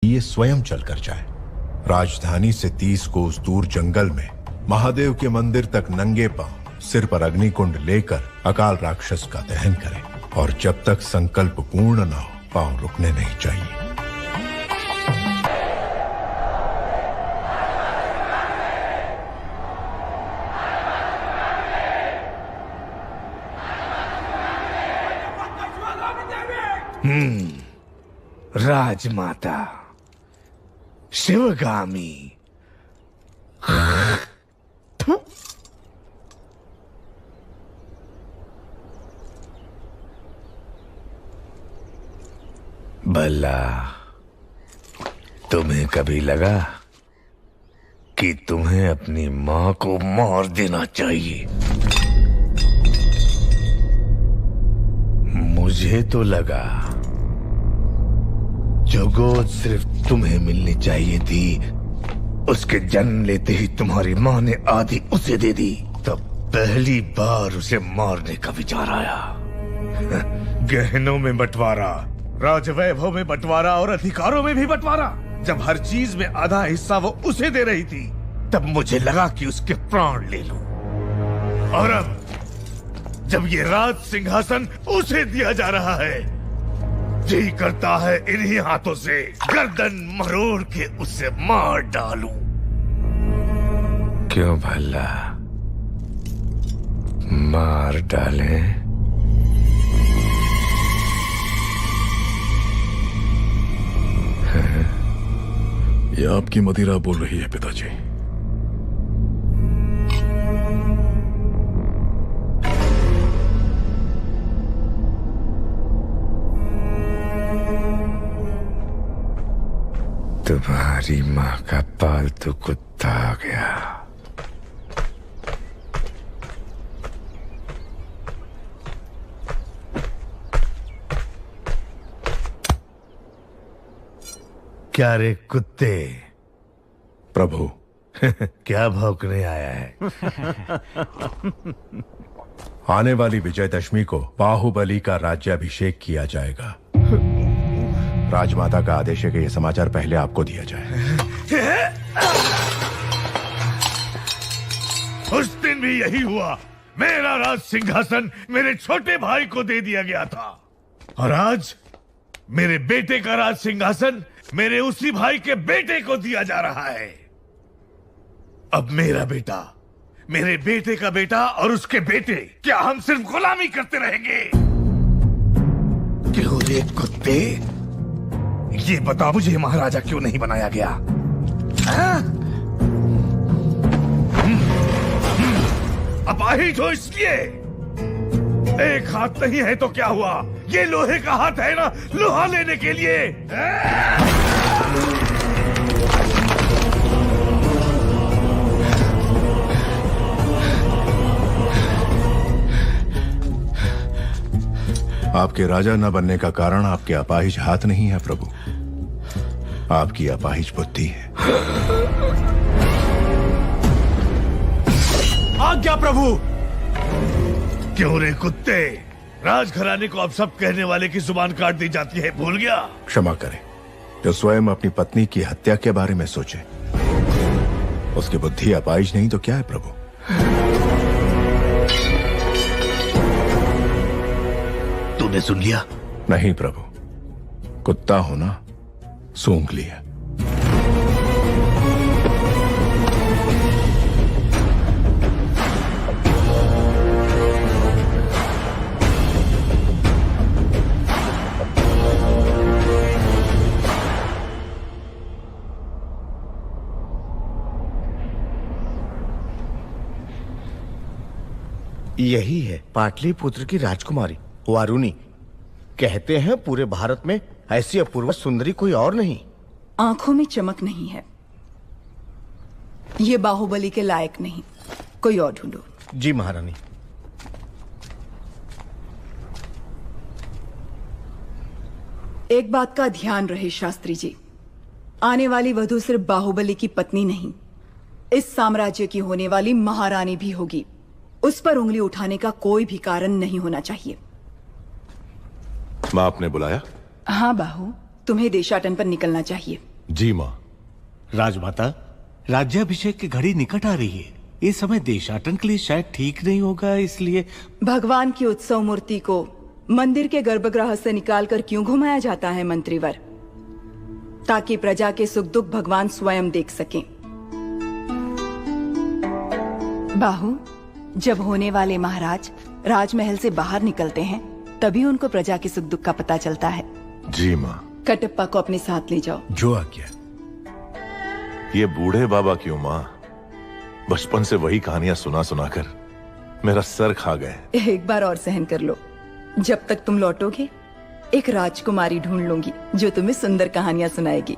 ये स्वयं चलकर जाए। राजधानी से 30 कोस दूर जंगल में महादेव के मंदिर तक नंगे पांव सिर पर अग्निकुंड लेकर अकाल राक्षस का दहन करें, और जब तक संकल्प पूर्ण न हो पांव रुकने नहीं चाहिए। राजमाता शिवगामी। भला तुम्हें कभी लगा कि तुम्हें अपनी मां को मार देना चाहिए? मुझे तो लगा जो गोद सिर्फ तुम्हें मिलनी चाहिए थी, उसके जन्म लेते ही तुम्हारी मां ने आधी उसे दे दी। तब पहली बार उसे मारने का विचार आया। गहनों में बंटवारा, राजवैभव में बंटवारा और अधिकारों में भी बंटवारा। जब हर चीज में आधा हिस्सा वो उसे दे रही थी, तब मुझे लगा कि उसके प्राण ले लूं। और अब जब ये राज सिंहासन उसे दिया जा रहा है, जी करता है इन्हीं हाथों से गर्दन मरोड़ के उसे मार डालूं। क्यों भला मार डालें? ये आपकी मदिरा बोल रही है पिताजी। तुम्हारी माँ का पालतू कुत्ता आ गया। क्या रे कुत्ते? प्रभु क्या भौंकने आया है? आने वाली विजयदशमी को बाहुबली का राज्याभिषेक किया जाएगा। राजमाता का आदेश है कि यह समाचार पहले आपको दिया जाए। उस दिन भी यही हुआ। मेरा राज सिंहासन मेरे छोटे भाई को दे दिया गया था, और आज मेरे बेटे का राज सिंहासन मेरे उसी भाई के बेटे को दिया जा रहा है। अब मेरा बेटा, मेरे बेटे का बेटा और उसके बेटे, क्या हम सिर्फ गुलामी करते रहेंगे? क्यों रे कुत्ते? ये बता, मुझे महाराजा क्यों नहीं बनाया गया? अपाहिज हो इसलिए। एक हाथ नहीं है तो क्या हुआ? ये लोहे का हाथ है ना, लोहा लेने के लिए। आपके राजा न बनने का कारण आपके अपाहिज हाथ नहीं है प्रभु, आपकी अपाहिज बुद्धि है। आज्ञा प्रभु। क्यों रे कुत्ते? राजघराने को अब सब कहने वाले की जुबान काट दी जाती है, भूल गया? क्षमा करें, जो स्वयं अपनी पत्नी की हत्या के बारे में सोचे, उसकी बुद्धि अपाहिज नहीं तो क्या है प्रभु? तूने सुन लिया? नहीं प्रभु, कुत्ता हो ना, सूंघ लिया। यही है पाटलिपुत्र की राजकुमारी वारुणी। कहते हैं पूरे भारत में ऐसी अपूर्व सुंदरी कोई और नहीं। आंखों में चमक नहीं है, ये बाहुबली के लायक नहीं। कोई और ढूंढो। जी महारानी। एक बात का ध्यान रहे शास्त्री जी, आने वाली वधू सिर्फ बाहुबली की पत्नी नहीं, इस साम्राज्य की होने वाली महारानी भी होगी। उस पर उंगली उठाने का कोई भी कारण नहीं होना चाहिए। मां, आपने बुलाया? हाँ बाहु, तुम्हें देशाटन पर निकलना चाहिए। जी मां। राजमाता, राज्याभिषेक की घड़ी निकट आ रही है। ये समय देशाटन के लिए शायद ठीक नहीं होगा, इसलिए भगवान की उत्सव मूर्ति को मंदिर के गर्भगृह से निकालकर क्यों घुमाया जाता है मंत्रीवर? ताकि प्रजा के सुख दुख भगवान स्वयं देख सकें। बाहु, जब होने वाले महाराज राजमहल से बाहर निकलते हैं तभी उनको प्रजा के सुख दुख का पता चलता है। जी मां। कटप्पा को अपने साथ ले जाओ। जो आज्ञा। ये बूढ़े बाबा क्यों माँ? बचपन से वही कहानियां सुना सुना कर मेरा सर खा गए। एक बार और सहन कर लो। जब तक तुम लौटोगे एक राजकुमारी ढूंढ लूंगी जो तुम्हें सुंदर कहानियां सुनाएगी।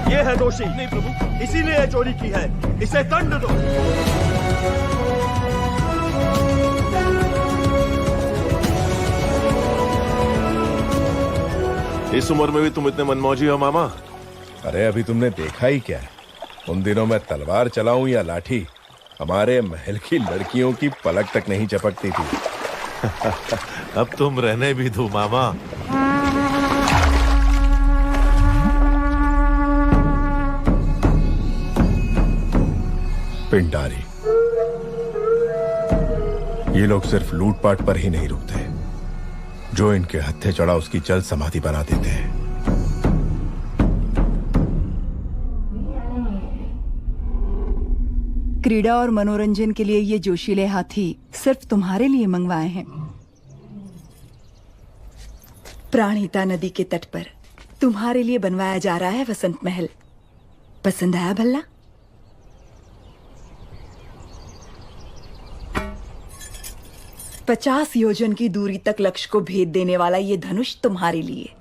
ये है दोषी। नहीं प्रभु, इसीलिए चोरी की है। इसे दंड दो। इस उम्र में भी तुम इतने मनमौजी हो मामा? अरे अभी तुमने देखा ही क्या है? उन दिनों मैं तलवार चलाऊं या लाठी, हमारे महल की लड़कियों की पलक तक नहीं चपकती थी। अब तुम रहने भी दो मामा। पिंडारी, ये लोग सिर्फ लूटपाट पर ही नहीं रुकते, जो इनके हत्थे चढ़ा उसकी जल समाधि बना देते हैं। क्रीड़ा और मनोरंजन के लिए ये जोशीले हाथी सिर्फ तुम्हारे लिए मंगवाए हैं। प्राणहिता नदी के तट पर तुम्हारे लिए बनवाया जा रहा है वसंत महल। पसंद आया भल्ला? 50 योजन की दूरी तक लक्ष्य को भेद देने वाला ये धनुष तुम्हारे लिए।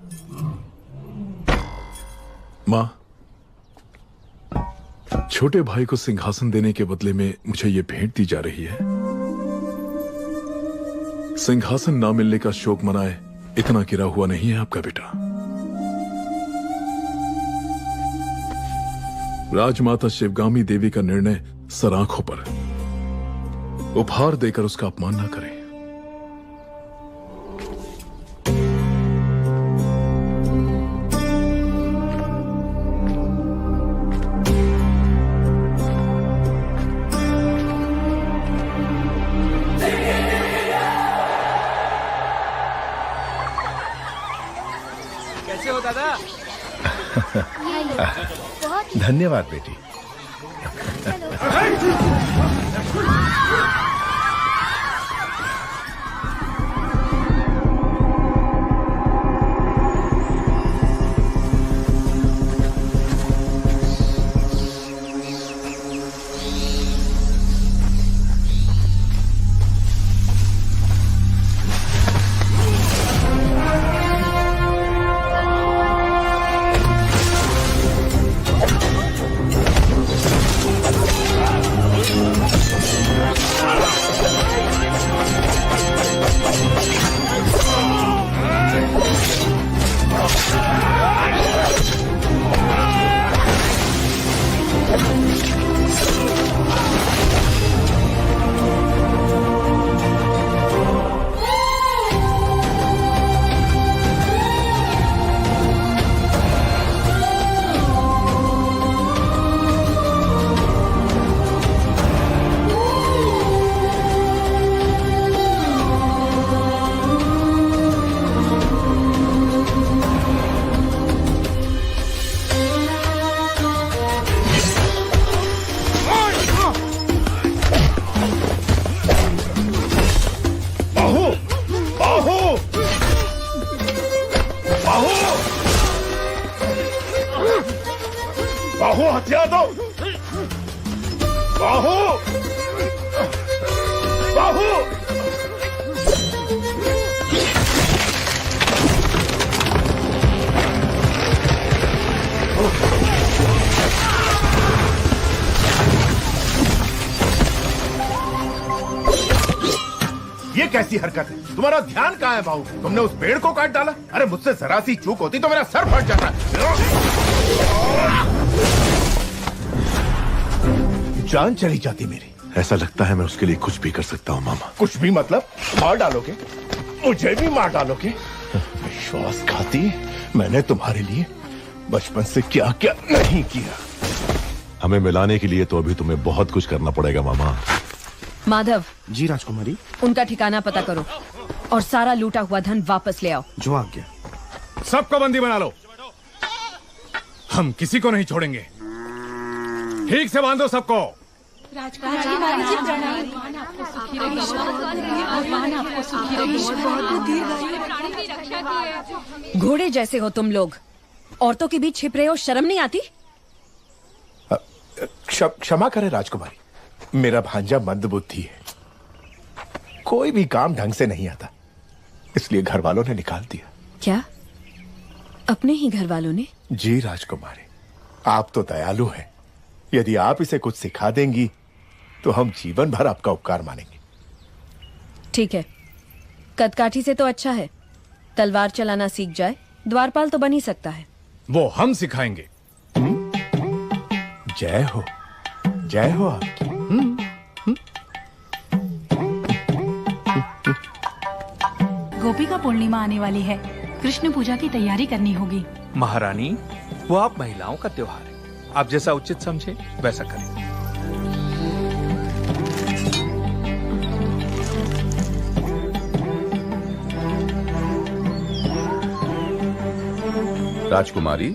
मां, छोटे भाई को सिंहासन देने के बदले में मुझे ये भेंट दी जा रही है। सिंहासन ना मिलने का शोक मनाए इतना गिरा हुआ नहीं है आपका बेटा। राजमाता शिवगामी देवी का निर्णय सराखों पर, उपहार देकर उसका अपमान ना करें। कैसे हो दादा? धन्यवाद बेटी। बाहु हथियार दो। बाहु बाहु ये कैसे कैसी हरकत है? तुम्हारा ध्यान कहाँ है बाबू? तुमने उस पेड़ को काट डाला। अरे मुझसे जरा सी चूक होती तो मेरा सर फट जाता। जान चली जाती मेरी। ऐसा लगता है मैं उसके लिए कुछ भी कर सकता हूँ मामा। कुछ भी मतलब? मार डालोगे? मुझे भी मार डालोगे? विश्वासघाती, मैंने तुम्हारे लिए बचपन से क्या क्या नहीं किया। हमें मिलाने के लिए तो अभी तुम्हें बहुत कुछ करना पड़ेगा मामा। माधव। जी राजकुमारी। उनका ठिकाना पता करो और सारा लूटा हुआ धन वापस ले आओ। जो आज्ञा। सबको बंदी बना लो। हम किसी को नहीं छोड़ेंगे। ठीक से बांधो सबको। घोड़े जैसे हो तुम लोग, औरतों के बीच छिप रहे हो, शर्म नहीं आती? क्षमा करें राजकुमारी, मेरा भांजा मंदबुद्धि है, कोई भी काम ढंग से नहीं आता, इसलिए घर वालों ने निकाल दिया। क्या? अपने ही घर वालों ने? जी राजकुमारी, आप तो दयालु हैं। यदि आप इसे कुछ सिखा देंगी तो हम जीवन भर आपका उपकार मानेंगे। ठीक है, कदकाठी से तो अच्छा है, तलवार चलाना सीख जाए, द्वारपाल तो बन ही सकता है। वो हम सिखाएंगे। जय हो आपकी। गोपिका पूर्णिमा आने वाली है, कृष्ण पूजा की तैयारी करनी होगी। महारानी, वो आप महिलाओं का त्योहार है, आप जैसा उचित समझे वैसा करें। राजकुमारी,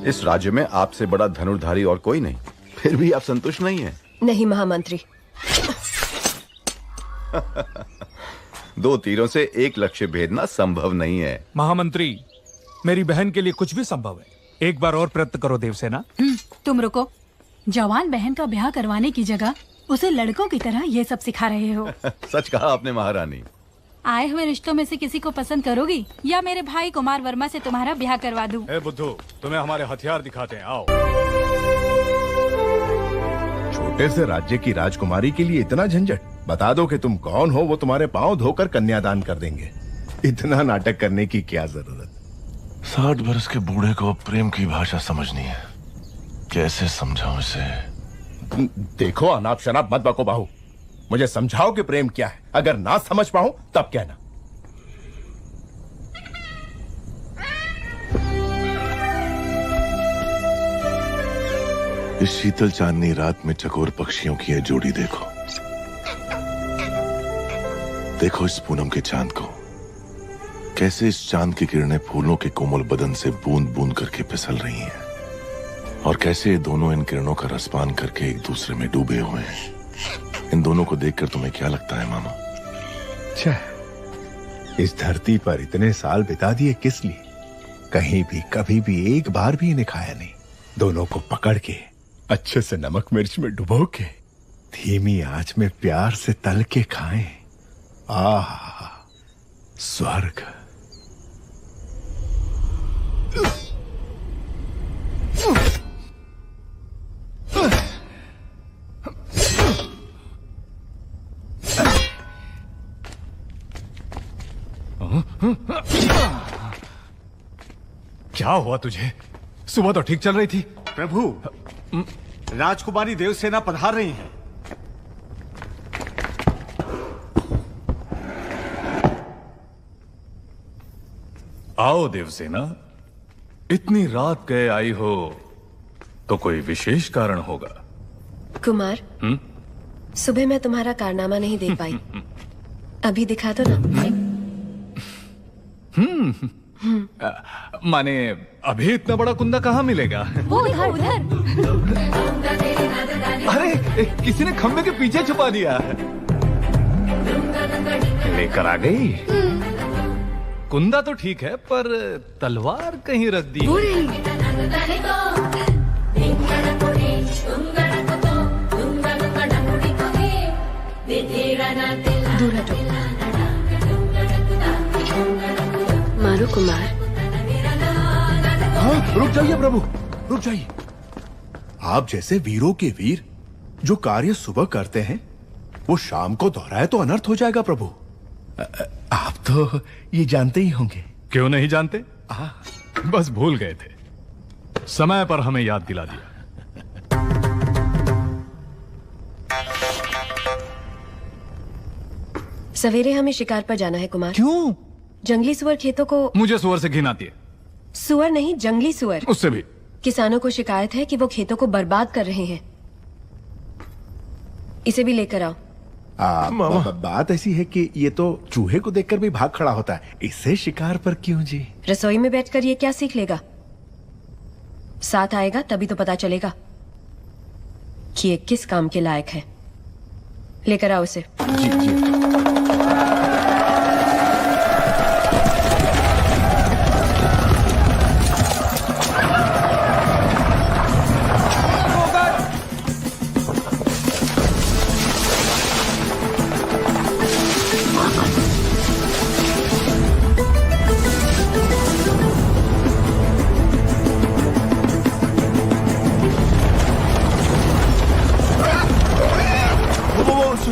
इस राज्य में आपसे बड़ा धनुर्धारी और कोई नहीं, फिर भी आप संतुष्ट नहीं हैं? नहीं महामंत्री। 2 तीरों से एक लक्ष्य भेदना संभव नहीं है। महामंत्री, मेरी बहन के लिए कुछ भी संभव है, एक बार और प्रयत्न करो देवसेना। तुम रुको, जवान बहन का ब्याह करवाने की जगह उसे लड़कों की तरह ये सब सिखा रहे हो। सच कहा आपने महारानी। आए हुए रिश्तों में से किसी को पसंद करोगी या मेरे भाई कुमार वर्मा से तुम्हारा ब्याह करवा दूं? ए बुद्धू, तुम्हें हमारे हथियार दिखाते हैं, आओ। छोटे से राज्य की राजकुमारी के लिए इतना झंझट? बता दो कि तुम कौन हो, वो तुम्हारे पांव धोकर कन्यादान कर देंगे। इतना नाटक करने की क्या जरूरत? 60 बरस के बूढ़े को प्रेम की भाषा समझनी है, कैसे समझाऊं इसे? देखो, अनाप शनाप मत बको बाहू, मुझे समझाओ कि प्रेम क्या है। अगर ना समझ पाऊं तब कहना। इस शीतल चांदनी रात में चकोर पक्षियों की यह जोड़ी देखो, देखो इस पूनम के चांद को, कैसे इस चांद की किरणें फूलों के कोमल बदन से बूंद बूंद करके फिसल रही हैं, और कैसे ये दोनों इन किरणों का रसपान करके एक दूसरे में डूबे हुए हैं। इन दोनों को देखकर तुम्हें क्या लगता है मामा? इस धरती पर इतने साल बिता दिए किस लिए? कहीं भी कभी भी एक बार भी इन्हें खाया नहीं। दोनों को पकड़ के अच्छे से नमक मिर्च में डुबो के धीमी आंच में प्यार से तल के खाएं। आह, स्वर्ग। क्या हुआ तुझे? सुबह तो ठीक चल रही थी। प्रभु, राजकुमारी देवसेना पधार रही हैं। आओ देवसेना, इतनी रात गए आई हो तो कोई विशेष कारण होगा। कुमार, सुबह मैं तुम्हारा कारनामा नहीं देख पाई, अभी दिखा दो ना। माने अभी इतना बड़ा कुंदा कहाँ मिलेगा? वो उधर। अरे किसी ने खंबे के पीछे छुपा दिया। लेकर आ गई। कुंदा तो ठीक है, पर तलवार कहीं रख दी। दूर हटो। मारो कुमार। हाँ, रुक जाइए प्रभु, रुक जाइए। आप जैसे वीरों के वीर जो कार्य सुबह करते हैं वो शाम को दोहराए तो अनर्थ हो जाएगा प्रभु। आप तो ये जानते ही होंगे। क्यों नहीं जानते? बस भूल गए थे। समय पर हमें याद दिला दिया। सवेरे हमें शिकार पर जाना है कुमार। क्यों? जंगली सुअर खेतों को। मुझे सुअर से घिन आती है। सुअर नहीं, जंगली सुअर। उससे भी। किसानों को शिकायत है कि वो खेतों को बर्बाद कर रहे हैं। इसे भी लेकर आओ। बात ऐसी है कि ये तो चूहे को देखकर भी भाग खड़ा होता है, इससे शिकार पर क्यों जी? रसोई में बैठकर ये क्या सीख लेगा? साथ आएगा तभी तो पता चलेगा कि ये किस काम के लायक है। लेकर आओ इसे। जी जी।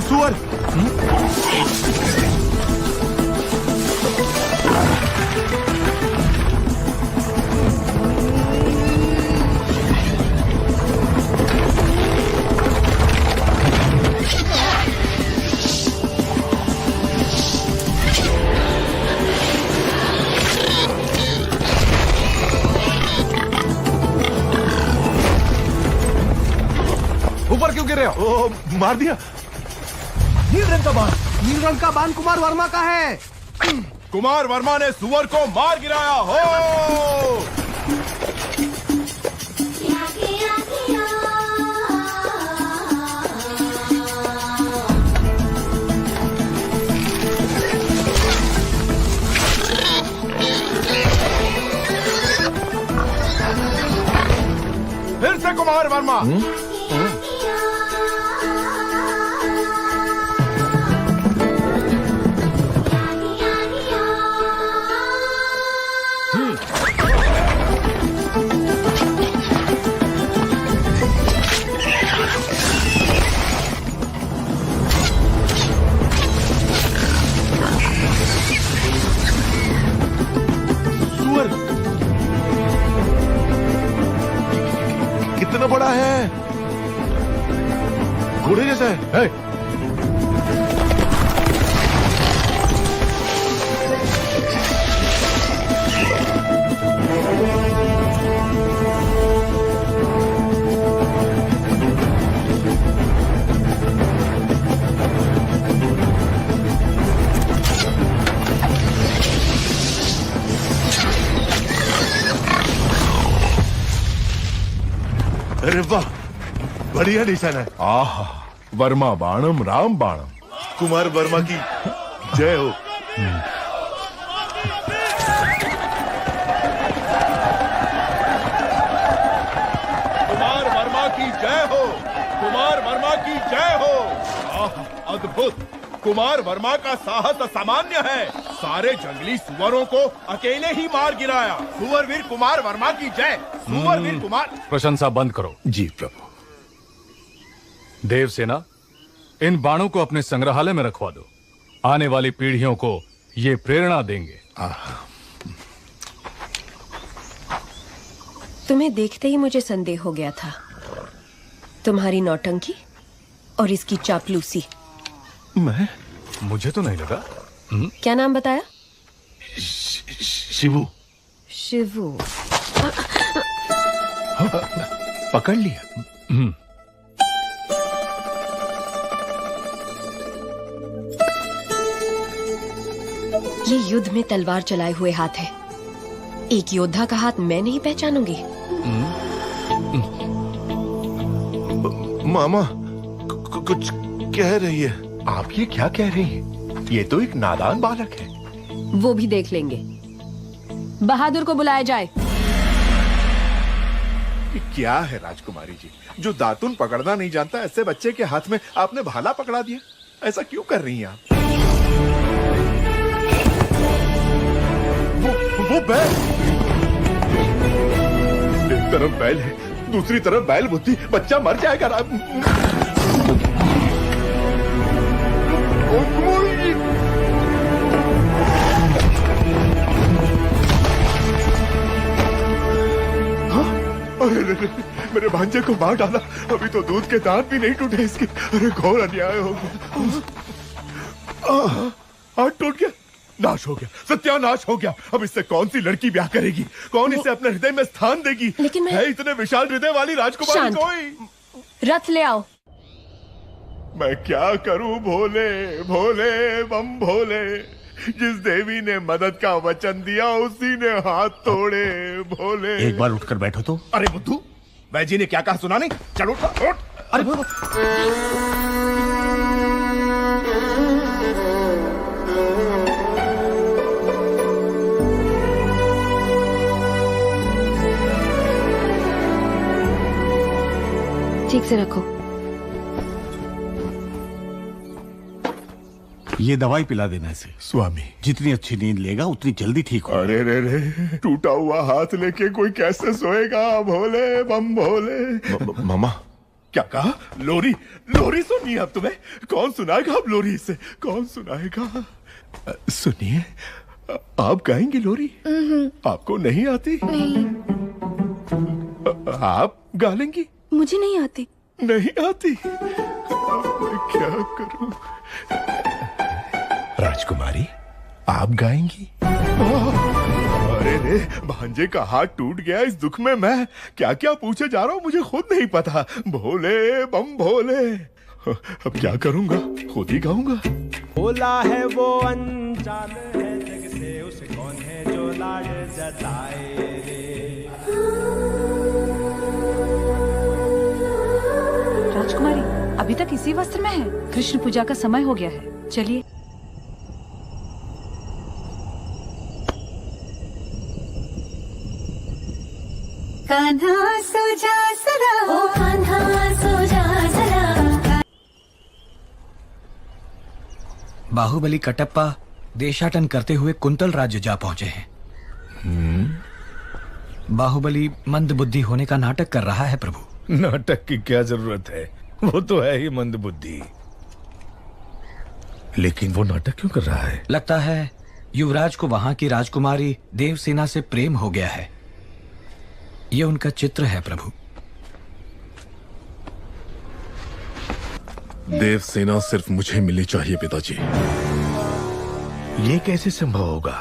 सुअर। ऊपर क्यों गिरे हो? ओ, मार दिया। नील रंग का बाण। नील रंग का बाण कुमार वर्मा का है। कुमार वर्मा ने सुअर को मार गिराया हो। फिर से कुमार वर्मा। कितना बड़ा है? घोड़े जैसा है। अरे वाह, बढ़िया निशान है। आहा, वर्मा बाणम राम बाणम। कुमार वर्मा की जय हो। कुमार वर्मा की जय हो। कुमार वर्मा की जय हो। आहा, अद्भुत। कुमार वर्मा का साहस असामान्य है। सारे जंगली सुअरों को अकेले ही मार गिराया। सुअरवीर कुमार वर्मा की जय। सुअरवीर कुमार। प्रशंसा बंद करो। जी प्रभु। देवसेना, इन बाणों को अपने संग्रहालय में रखवा दो। आने वाली पीढ़ियों को ये प्रेरणा देंगे। तुम्हें देखते ही मुझे संदेह हो गया था। तुम्हारी नौटंकी और इसकी चापलूसी। मुझे तो नहीं लगा। क्या नाम बताया? शिवू। शिवू। पकड़ लिया। ये युद्ध में तलवार चलाए हुए हाथ है। एक योद्धा का हाथ मैं नहीं पहचानूंगी। मामा कुछ कह रही है। आप ये क्या कह रही हैं? ये तो एक नादान बालक है। वो भी देख लेंगे। बहादुर को बुलाया जाए। क्या है राजकुमारी जी, जो दातुन पकड़ना नहीं जानता ऐसे बच्चे के हाथ में आपने भाला पकड़ा दिया? ऐसा क्यों कर रही हैं आप? वो बैल। एक तरफ बैल है, दूसरी तरफ बैल बुद्धि। बच्चा मर जाएगा। अरे रे, मेरे भांजे को मार डाला। अभी तो दूध के दांत भी नहीं टूटे इसके। अरे घोर अन्याय हो गया। हाथ टूट गया, नाश हो गया, सत्यानाश हो गया। अब इससे कौन सी लड़की ब्याह करेगी? कौन इसे अपने हृदय में स्थान देगी? लेकिन मैं... है इतने विशाल हृदय वाली राजकुमारी कोई? रथ ले आओ। मैं क्या करूं भोले भोले बम भोले। जिस देवी ने मदद का वचन दिया उसी ने हाथ तोड़े भोले। एक बार उठकर बैठो तो। अरे बुद्धू, वैजी ने क्या कहा सुना नहीं? चलो उठ। अरे ठीक से रखो। ये दवाई पिला देना इसे। स्वामी, जितनी अच्छी नींद लेगा उतनी जल्दी ठीक हो। अरे रे रे, टूटा हुआ हाथ लेके कोई कैसे सोएगा भोले बम भोले। मामा क्या कहा? लोरी? लोरी सुनिए अब तुम्हें। कौन सुनाएगा अब लोरी इसे? कौन सुनाएगा? सुनिए, आप गाएंगी लोरी? आपको नहीं आती? नहीं। आप गा लेंगी? मुझे नहीं आती। नहीं आती? क्या करूं? राजकुमारी, आप गाएंगी? अरे रे, भांजे का हाथ टूट गया। इस दुख में मैं क्या क्या पूछे जा रहा हूँ मुझे खुद नहीं पता। भोले बम भोले। अब क्या करूंगा? खुद ही गाऊंगा। भोला है वो अनजान है जग से, उसे कौन है जो लाड जताए रे। राजकुमारी अभी तक इसी वस्त्र में है। कृष्ण पूजा का समय हो गया है, चलिए। कान्हा सो जा सरा, ओ कान्हा सो जा सरा। बाहुबली कटप्पा देशाटन करते हुए कुंतल राज्य जा पहुंचे हैं। बाहुबली मंद बुद्धि होने का नाटक कर रहा है प्रभु। नाटक की क्या जरूरत है? वो तो है ही मंद बुद्धि। लेकिन वो नाटक क्यों कर रहा है? लगता है युवराज को वहां की राजकुमारी देवसेना से प्रेम हो गया है। ये उनका चित्र है प्रभु। देवसेना सिर्फ मुझे मिलनी चाहिए पिताजी। ये कैसे संभव होगा?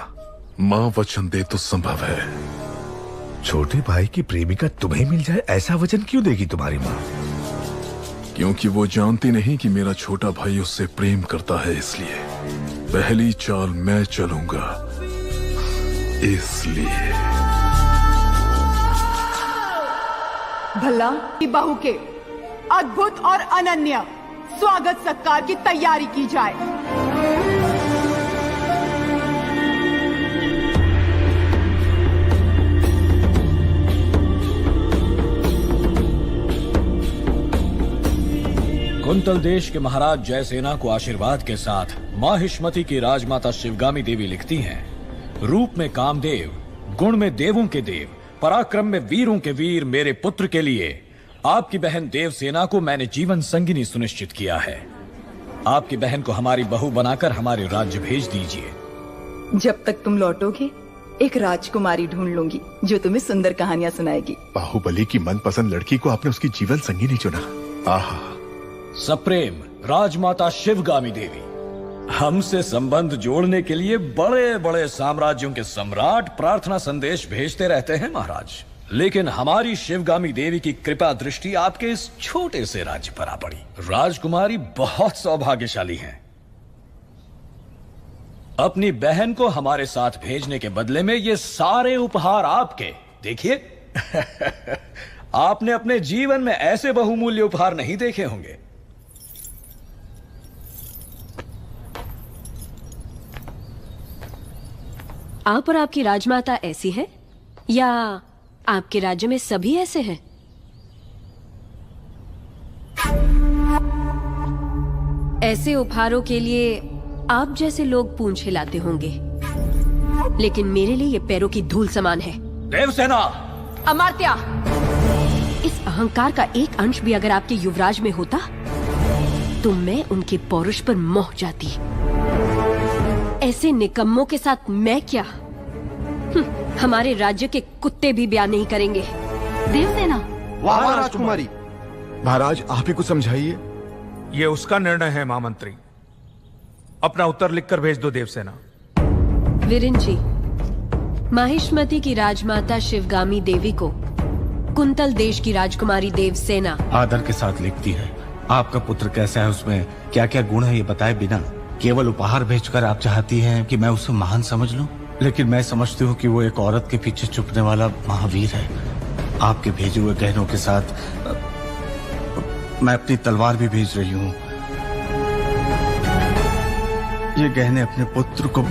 मां वचन दे तो संभव है। छोटे भाई की प्रेमिका तुम्हें मिल जाए, ऐसा वचन क्यों देगी तुम्हारी माँ? क्योंकि वो जानती नहीं कि मेरा छोटा भाई उससे प्रेम करता है, इसलिए पहली चाल मैं चलूंगा। इसलिए भला की बहू के अद्भुत और अनन्य स्वागत सत्कार की तैयारी की जाए। कुंतल देश के महाराज जयसेना को आशीर्वाद के साथ माहिष्मति की राजमाता शिवगामी देवी लिखती हैं, रूप में कामदेव, गुण में देवों के देव, पराक्रम में वीरों के वीर मेरे पुत्र के लिए आपकी बहन देवसेना को मैंने जीवन संगिनी सुनिश्चित किया है। आपकी बहन को हमारी बहू बनाकर हमारे राज्य भेज दीजिए। जब तक तुम लौटोगे एक राजकुमारी ढूंढ लूंगी जो तुम्हें सुंदर कहानियां सुनाएगी। बाहुबली की मनपसंद लड़की को आपने उसकी जीवन संगिनी चुना। आहा। सप्रेम राजमाता शिवगामी देवी, हमसे संबंध जोड़ने के लिए बड़े बड़े साम्राज्यों के सम्राट प्रार्थना संदेश भेजते रहते हैं महाराज, लेकिन हमारी शिवगामी देवी की कृपा दृष्टि आपके इस छोटे से राज्य पर आ पड़ी। राजकुमारी बहुत सौभाग्यशाली हैं। अपनी बहन को हमारे साथ भेजने के बदले में ये सारे उपहार आपके। देखिए आपने अपने जीवन में ऐसे बहुमूल्य उपहार नहीं देखे होंगे। आप और आपकी राजमाता ऐसी है या आपके राज्य में सभी ऐसे हैं? ऐसे उपहारों के लिए आप जैसे लोग पूंछ हिलाते होंगे, लेकिन मेरे लिए ये पैरों की धूल समान है। देवसेना! अमात्या! इस अहंकार का एक अंश भी अगर आपके युवराज में होता तो मैं उनके पौरुष पर मोह जाती। ऐसे निकम्मों के साथ मैं क्या? हमारे राज्य के कुत्ते भी ब्याह नहीं करेंगे। देवसेना। वाह राजकुमारी। महाराज आप ही कुछ समझाइए। ये उसका निर्णय है महामंत्री। अपना उत्तर लिखकर भेज दो देवसेना। वीरेन जी, माहिष्मति की राजमाता शिवगामी देवी को कुंतल देश की राजकुमारी देवसेना आदर के साथ लिखती है। आपका पुत्र कैसा है, उसमें क्या क्या गुण है, ये बताए बिना केवल उपहार भेजकर आप चाहती हैं कि मैं उसे महान समझ लूं। लेकिन मैं समझती हूँ कि वो एक औरत के पीछे छुपने वाला महावीर है। आपके भेजे हुए गहनों के साथ मैं अपनी तलवार भी भेज रही हूँ। ये गहने अपने पुत्र को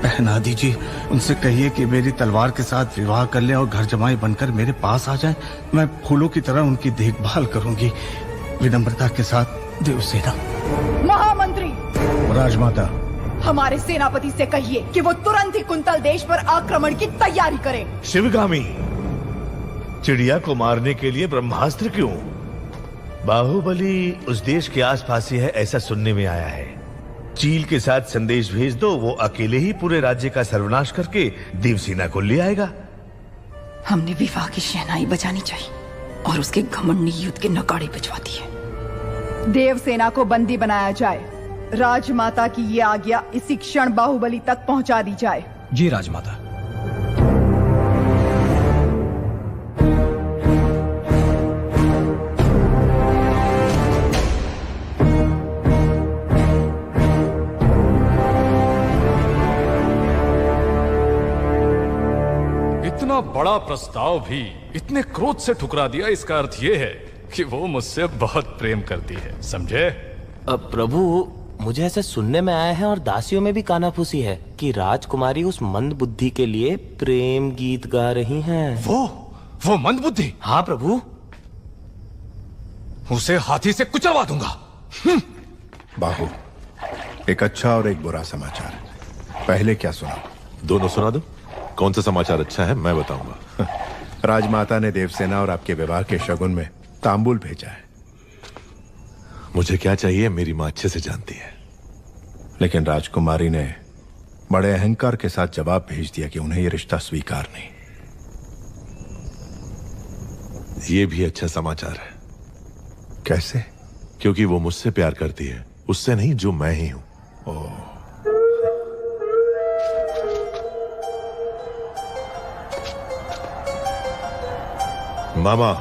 पहना दीजिए। उनसे कहिए कि मेरी तलवार के साथ विवाह कर लें और घर जमाई बनकर मेरे पास आ जाएं। मैं फूलों की तरह उनकी देखभाल करूंगी। विनम्रता के साथ, देवसेना। महामंत्री, राजमाता, हमारे सेनापति से कहिए कि वो तुरंत ही कुंतल देश पर आक्रमण की तैयारी करें। शिवगामी, चिड़िया को मारने के लिए ब्रह्मास्त्र क्यों? बाहुबली उस देश के आसपास ही है, ऐसा सुनने में आया है। चील के साथ संदेश भेज दो, वो अकेले ही पूरे राज्य का सर्वनाश करके देवसेना को ले आएगा। हमने विवाह की शहनाई बजानी चाहिए और उसके घमंड ने युद्ध के नगाड़े बजवा दिए। देवसेना को बंदी बनाया जाए। राजमाता की ये आज्ञा इसी क्षण बाहुबली तक पहुंचा दी जाए। जी राजमाता। इतना बड़ा प्रस्ताव भी इतने क्रोध से ठुकरा दिया, इसका अर्थ ये है कि वो मुझसे बहुत प्रेम करती है, समझे? अब प्रभु, मुझे ऐसे सुनने में आया है और दासियों में भी कानाफूसी है कि राजकुमारी उस मंद बुद्धि के लिए प्रेम गीत गा रही हैं। वो मंद बुद्धि? हाँ प्रभु। उसे हाथी से कुचलवा दूंगा। बाहु, एक अच्छा और एक बुरा समाचार। पहले क्या सुना? दोनों सुना दो। कौन सा समाचार अच्छा है मैं बताऊंगा। राजमाता ने देवसेना और आपके विवाह के शगुन में तांबूल भेजा है। मुझे क्या चाहिए मेरी मां अच्छे से जानती है। लेकिन राजकुमारी ने बड़े अहंकार के साथ जवाब भेज दिया कि उन्हें यह रिश्ता स्वीकार नहीं। यह भी अच्छा समाचार है। कैसे? क्योंकि वो मुझसे प्यार करती है, उससे नहीं जो मैं ही हूं। मामा,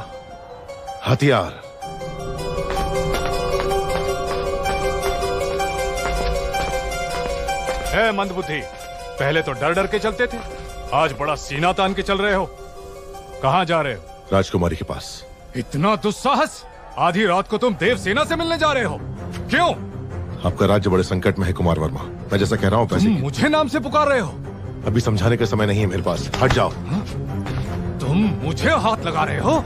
हथियार। है मंदबुद्धि, पहले तो डर डर के चलते थे, आज बड़ा सीना तान के चल रहे हो। कहां जा रहे हो? राजकुमारी के पास। इतना दुस्साहस? आधी रात को तुम देवसेना से मिलने जा रहे हो? क्यों? आपका राज्य बड़े संकट में है कुमार वर्मा। मैं जैसा कह रहा हूं पैसे मुझे नाम से पुकार रहे हो? अभी समझाने का समय नहीं है मेरे पास। हट जाओ। तुम मुझे हाथ लगा रहे हो?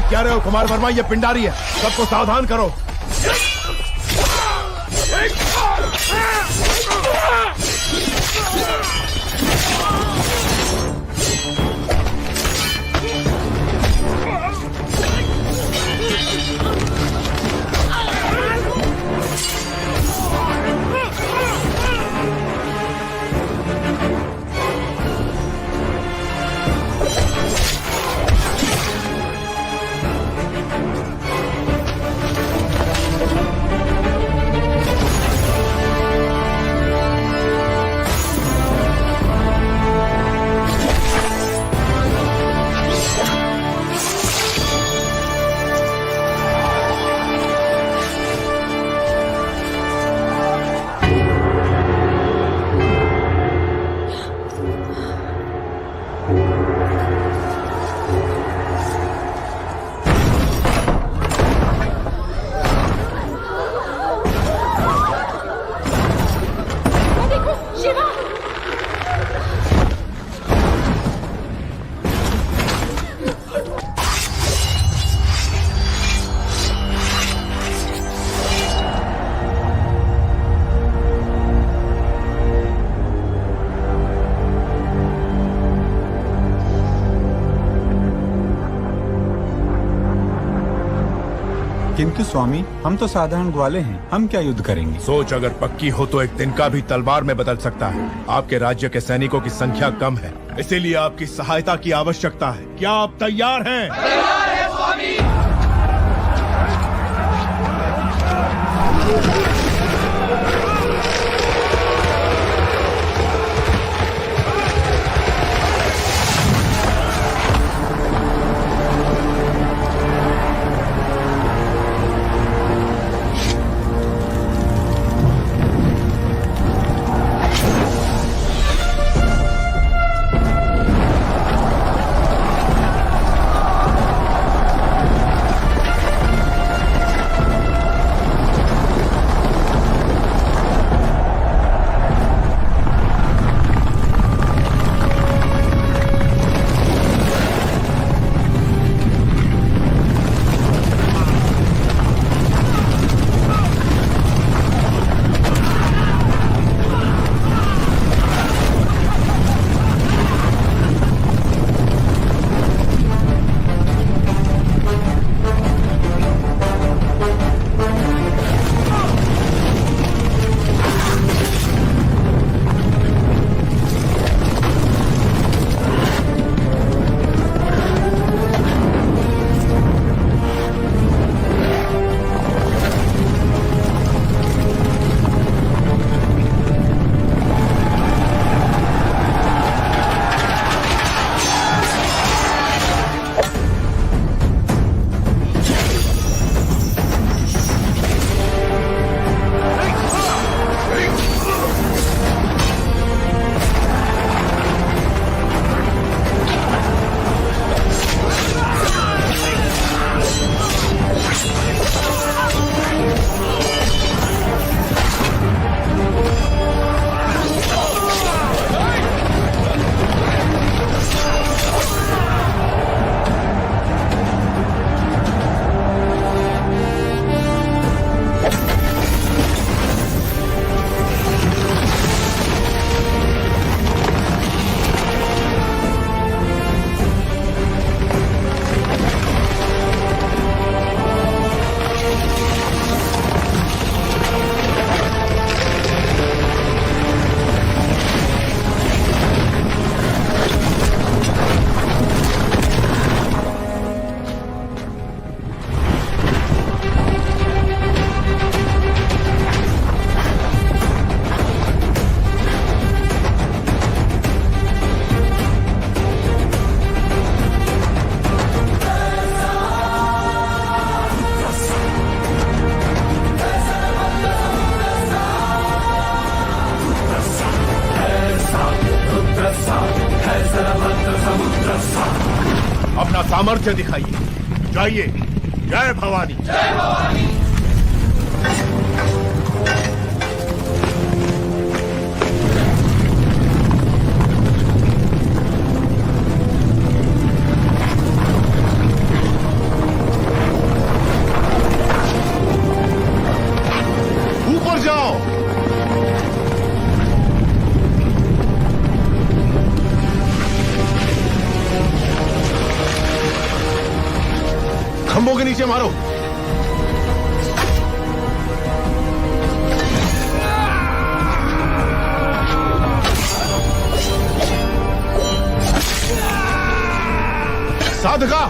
क्या रहे हो कुमार वर्मा? ये पिंडारी है, सबको सावधान करो। किंतु स्वामी, हम तो साधारण ग्वाले हैं, हम क्या युद्ध करेंगे? सोच अगर पक्की हो तो एक तिनका भी तलवार में बदल सकता है। आपके राज्य के सैनिकों की संख्या कम है, इसीलिए आपकी सहायता की आवश्यकता है। क्या आप तैयार हैं? तैयार है स्वामी। अपना सामर्थ्य दिखाइए। जाइए। जय भवानी। जय भवानी। ऊपर जाओ। खंभों के नीचे मारो। साधका।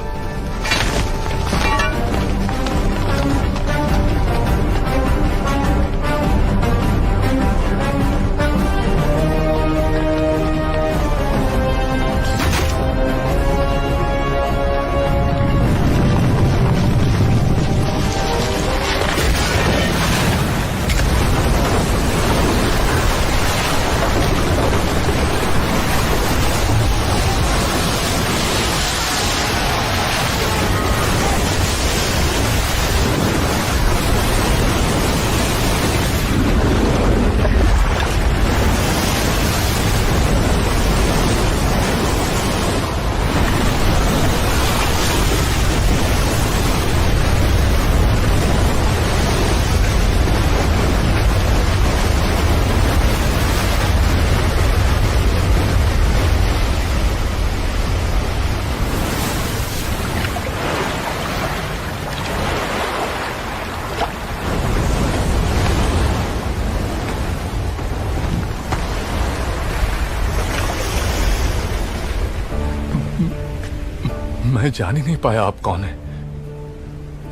मैं जान ही नहीं पाया आप कौन है।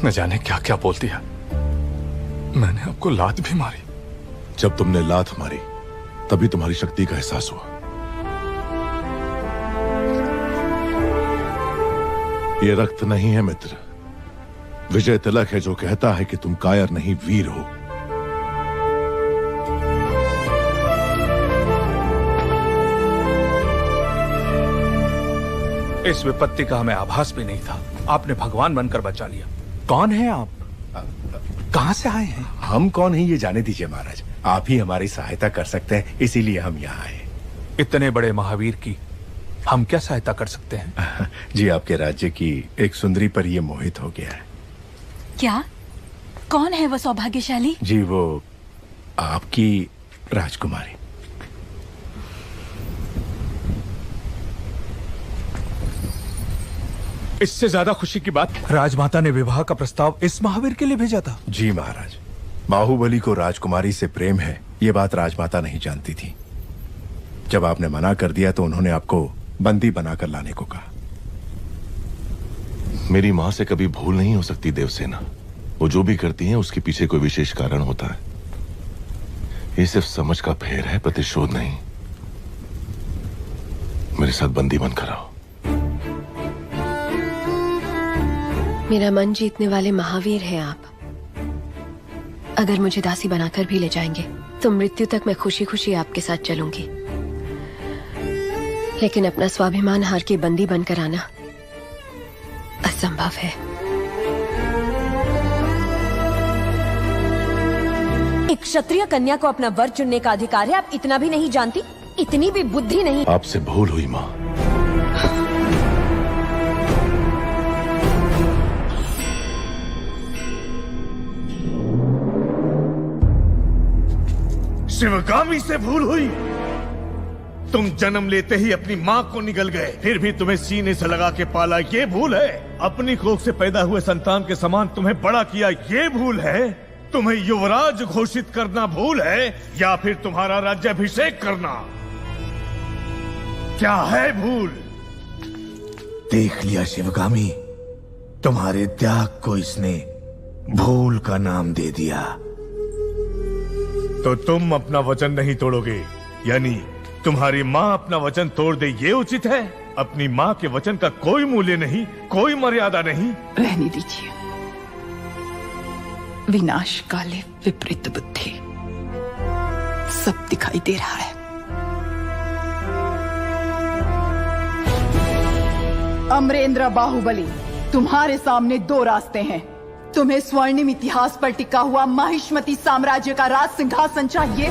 न जाने क्या क्या बोल दिया। मैंने आपको लात भी मारी। जब तुमने लात मारी तभी तुम्हारी शक्ति का एहसास हुआ। ये रक्त नहीं है मित्र, विजय तिलक है जो कहता है कि तुम कायर नहीं वीर हो। इस विपत्ति का हमें आभास भी नहीं था, आपने भगवान बनकर बचा लिया। कौन है आप? कहां से आए हैं? हम कौन हैं ये जाने दीजिए महाराज, आप ही हमारी सहायता कर सकते हैं, इसीलिए हम यहाँ आए। इतने बड़े महावीर की हम क्या सहायता कर सकते हैं? जी आपके राज्य की एक सुंदरी पर ये मोहित हो गया है। क्या? कौन है वो सौभाग्यशाली? जी वो आपकी राजकुमारी। इससे ज्यादा खुशी की बात, राजमाता ने विवाह का प्रस्ताव इस महावीर के लिए भेजा था। जी महाराज, बाहुबली को राजकुमारी से प्रेम है ये बात राजमाता नहीं जानती थी। जब आपने मना कर दिया तो उन्होंने आपको बंदी बनाकर लाने को कहा। मेरी मां से कभी भूल नहीं हो सकती देवसेना। वो जो भी करती हैं उसके पीछे कोई विशेष कारण होता है। ये सिर्फ समझ का फेर है, प्रतिशोध नहीं। मेरे साथ बंदी बनकर आओ। मेरा मन जीतने वाले महावीर हैं आप। अगर मुझे दासी बनाकर भी ले जाएंगे तो मृत्यु तक मैं खुशी खुशी आपके साथ चलूंगी, लेकिन अपना स्वाभिमान हार के बंदी बनकर आना असंभव है। एक क्षत्रिय कन्या को अपना वर चुनने का अधिकार है, आप इतना भी नहीं जानती? इतनी भी बुद्धि नहीं? आपसे भूल हुई मां। शिवगामी से भूल हुई? तुम जन्म लेते ही अपनी माँ को निगल गए, फिर भी तुम्हें सीने से लगा के पाला, ये भूल है? अपनी कोख से पैदा हुए संतान के समान तुम्हें बड़ा किया, ये भूल है? तुम्हें युवराज घोषित करना भूल है, या फिर तुम्हारा राज्याभिषेक करना? क्या है भूल? देख लिया शिवगामी, तुम्हारे त्याग को इसने भूल का नाम दे दिया। तो तुम अपना वचन नहीं तोड़ोगे, यानी तुम्हारी माँ अपना वचन तोड़ दे, ये उचित है? अपनी माँ के वचन का कोई मूल्य नहीं, कोई मर्यादा नहीं। रहने दीजिए। विनाश काले विपरीत बुद्धि, सब दिखाई दे रहा है। अमरेंद्र बाहुबली, तुम्हारे सामने दो रास्ते हैं। तुम्हें स्वर्णिम इतिहास पर टिका हुआ माहिष्मती साम्राज्य का राज सिंहासन चाहिए,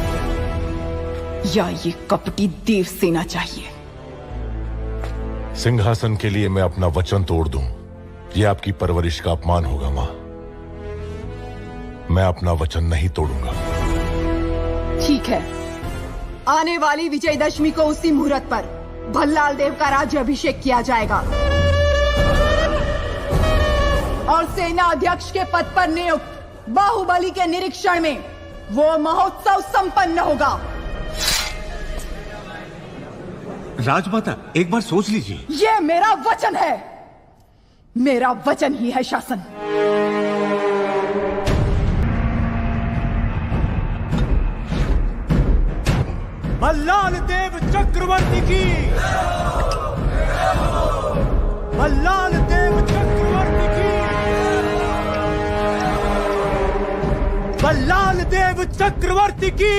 या ये कपटी देवसेना चाहिए? सिंहासन के लिए मैं अपना वचन तोड़ दूं, यह आपकी परवरिश का अपमान होगा मां। मैं अपना वचन नहीं तोड़ूंगा। ठीक है, आने वाली विजयदशमी को उसी मुहूर्त पर भल्लाल देव का राज्याभिषेक किया जाएगा और सेना अध्यक्ष के पद पर नियुक्त बाहुबली के निरीक्षण में वो महोत्सव संपन्न होगा। राजमाता, एक बार सोच लीजिए। ये मेरा वचन है, मेरा वचन ही है शासन। भल्लाल देव चक्रवर्ती की, भल्लाल देव चक्रवर्ती की, भल्लाल देव चक्रवर्ती की।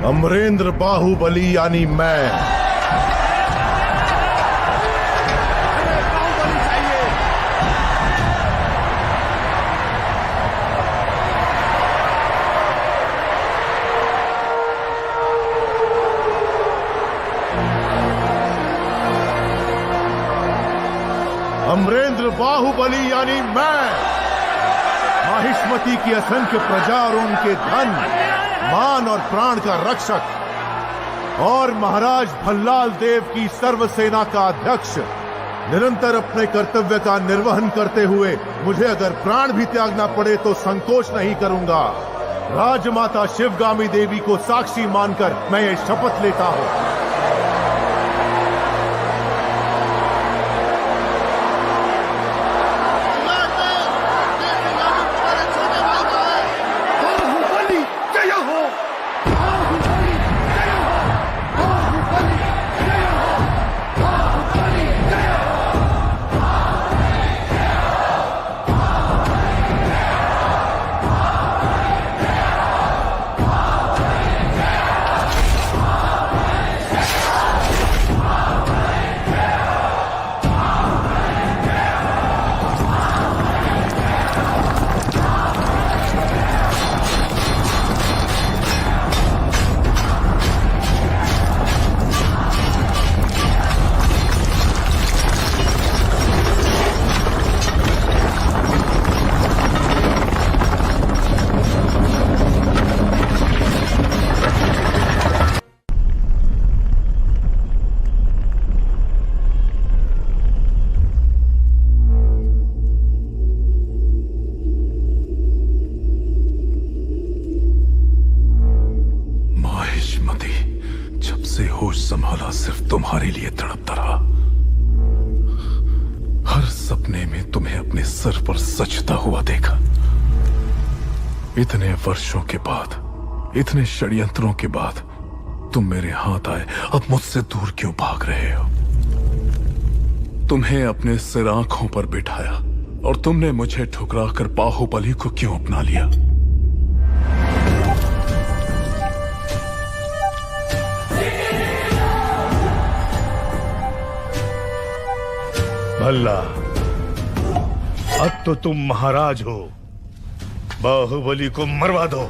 अमरेंद्र बाहुबली यानी मैं अमरेंद्र बाहुबली यानी मैं माहिष्मति की असंख्य प्रजा और उनके धन, मान और प्राण का रक्षक और महाराज भल्लाल देव की सर्वसेना का अध्यक्ष निरंतर अपने कर्तव्य का निर्वहन करते हुए मुझे अगर प्राण भी त्यागना पड़े तो संकोच नहीं करूंगा। राजमाता शिवगामी देवी को साक्षी मानकर मैं ये शपथ लेता हूं। संभाला सिर्फ तुम्हारे लिए तड़पता रहा। हर सपने में तुम्हें अपने सर पर सजता हुआ देखा। इतने वर्षों के बाद, इतने षड्यंत्रों के बाद तुम मेरे हाथ आए, अब मुझसे दूर क्यों भाग रहे हो? तुम्हें अपने सिर आंखों पर बिठाया और तुमने मुझे ठुकराकर बाहुबली को क्यों अपना लिया? भल्ला, अब तो तुम महाराज हो, बाहुबली को मरवा दो।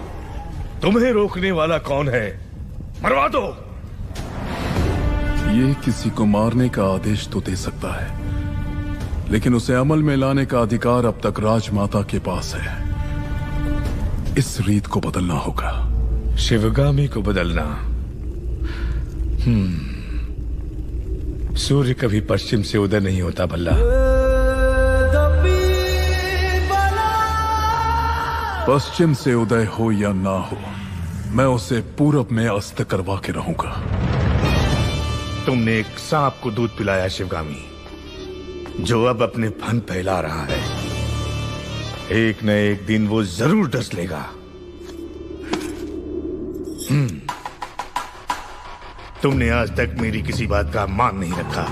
तुम्हें रोकने वाला कौन है? मरवा दो। ये किसी को मारने का आदेश तो दे सकता है, लेकिन उसे अमल में लाने का अधिकार अब तक राजमाता के पास है। इस रीत को बदलना होगा। शिवगामी को बदलना? सूर्य कभी पश्चिम से उदय नहीं होता भल्ला। पश्चिम से उदय हो या ना हो, मैं उसे पूरब में अस्त करवा के रहूंगा। तुमने एक सांप को दूध पिलाया शिवगामी, जो अब अपने फन फैला रहा है। एक न एक दिन वो जरूर डस लेगा। तुमने आज तक मेरी किसी बात का मान नहीं रखा।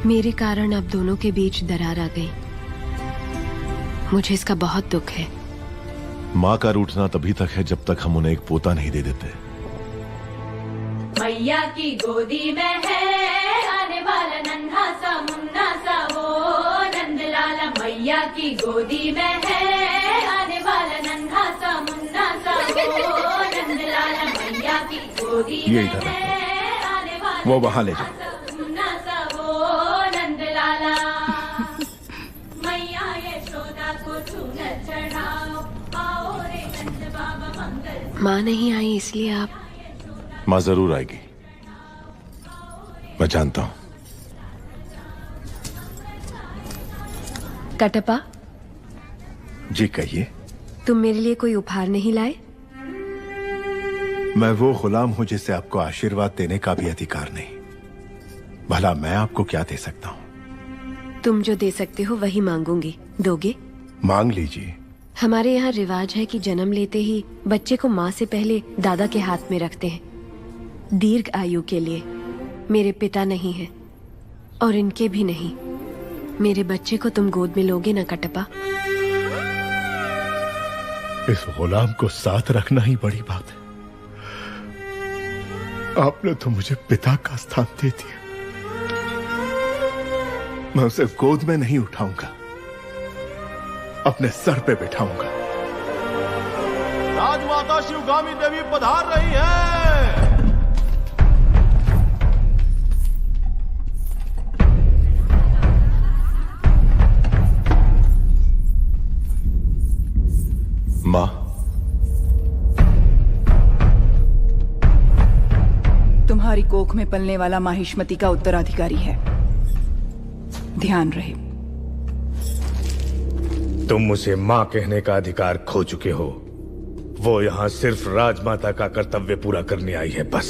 मेरे कारण अब दोनों के बीच दरार आ गई। मुझे इसका बहुत दुख है। माँ का रूठना तभी तक है जब तक हम उन्हें एक पोता नहीं दे देते। मैया की गोदी में है आने वाला नन्हा सा मुन्ना सा वो नंदलाला। मैया की गोदी में है आने वाला नन्हा सा मुन्ना सा वो नंदलाला। मैया की गोदी ये में इधर है आने वाला वो वहां ले जाओ। मुन्ना सा वो नंदलाला। मैया यशोदा को चूनर चढ़ाओ, आओ रे नंद बाबा मंगल। माँ नहीं आई इसलिए आप? माँ जरूर आएगी, मैं जानता हूं। कटप्पा, जी कहिए। तुम मेरे लिए कोई उपहार नहीं लाए? मैं वो गुलाम हूं जिसे आपको आशीर्वाद देने का भी अधिकार नहीं। भला मैं आपको क्या दे सकता हूं? तुम जो दे सकते हो वही मांगूंगी। दोगे? मांग लीजिए। हमारे यहाँ रिवाज है कि जन्म लेते ही बच्चे को माँ से पहले दादा के हाथ में रखते हैं, दीर्घ आयु के लिए। मेरे पिता नहीं है और इनके भी नहीं। मेरे बच्चे को तुम गोद में लोगे ना कटप्पा? इस गुलाम को साथ रखना ही बड़ी बात है। आपने तो मुझे पिता का स्थान दे दिया। मैं उसे गोद में नहीं उठाऊंगा, अपने सर पे बिठाऊंगा। राजमाता शिवगामी देवी पधार रही है। मां, तुम्हारी कोख में पलने वाला माहिष्मति का उत्तराधिकारी है, ध्यान रहे। तुम उसे मां कहने का अधिकार खो चुके हो। वो यहां सिर्फ राजमाता का कर्तव्य पूरा करने आई है, बस।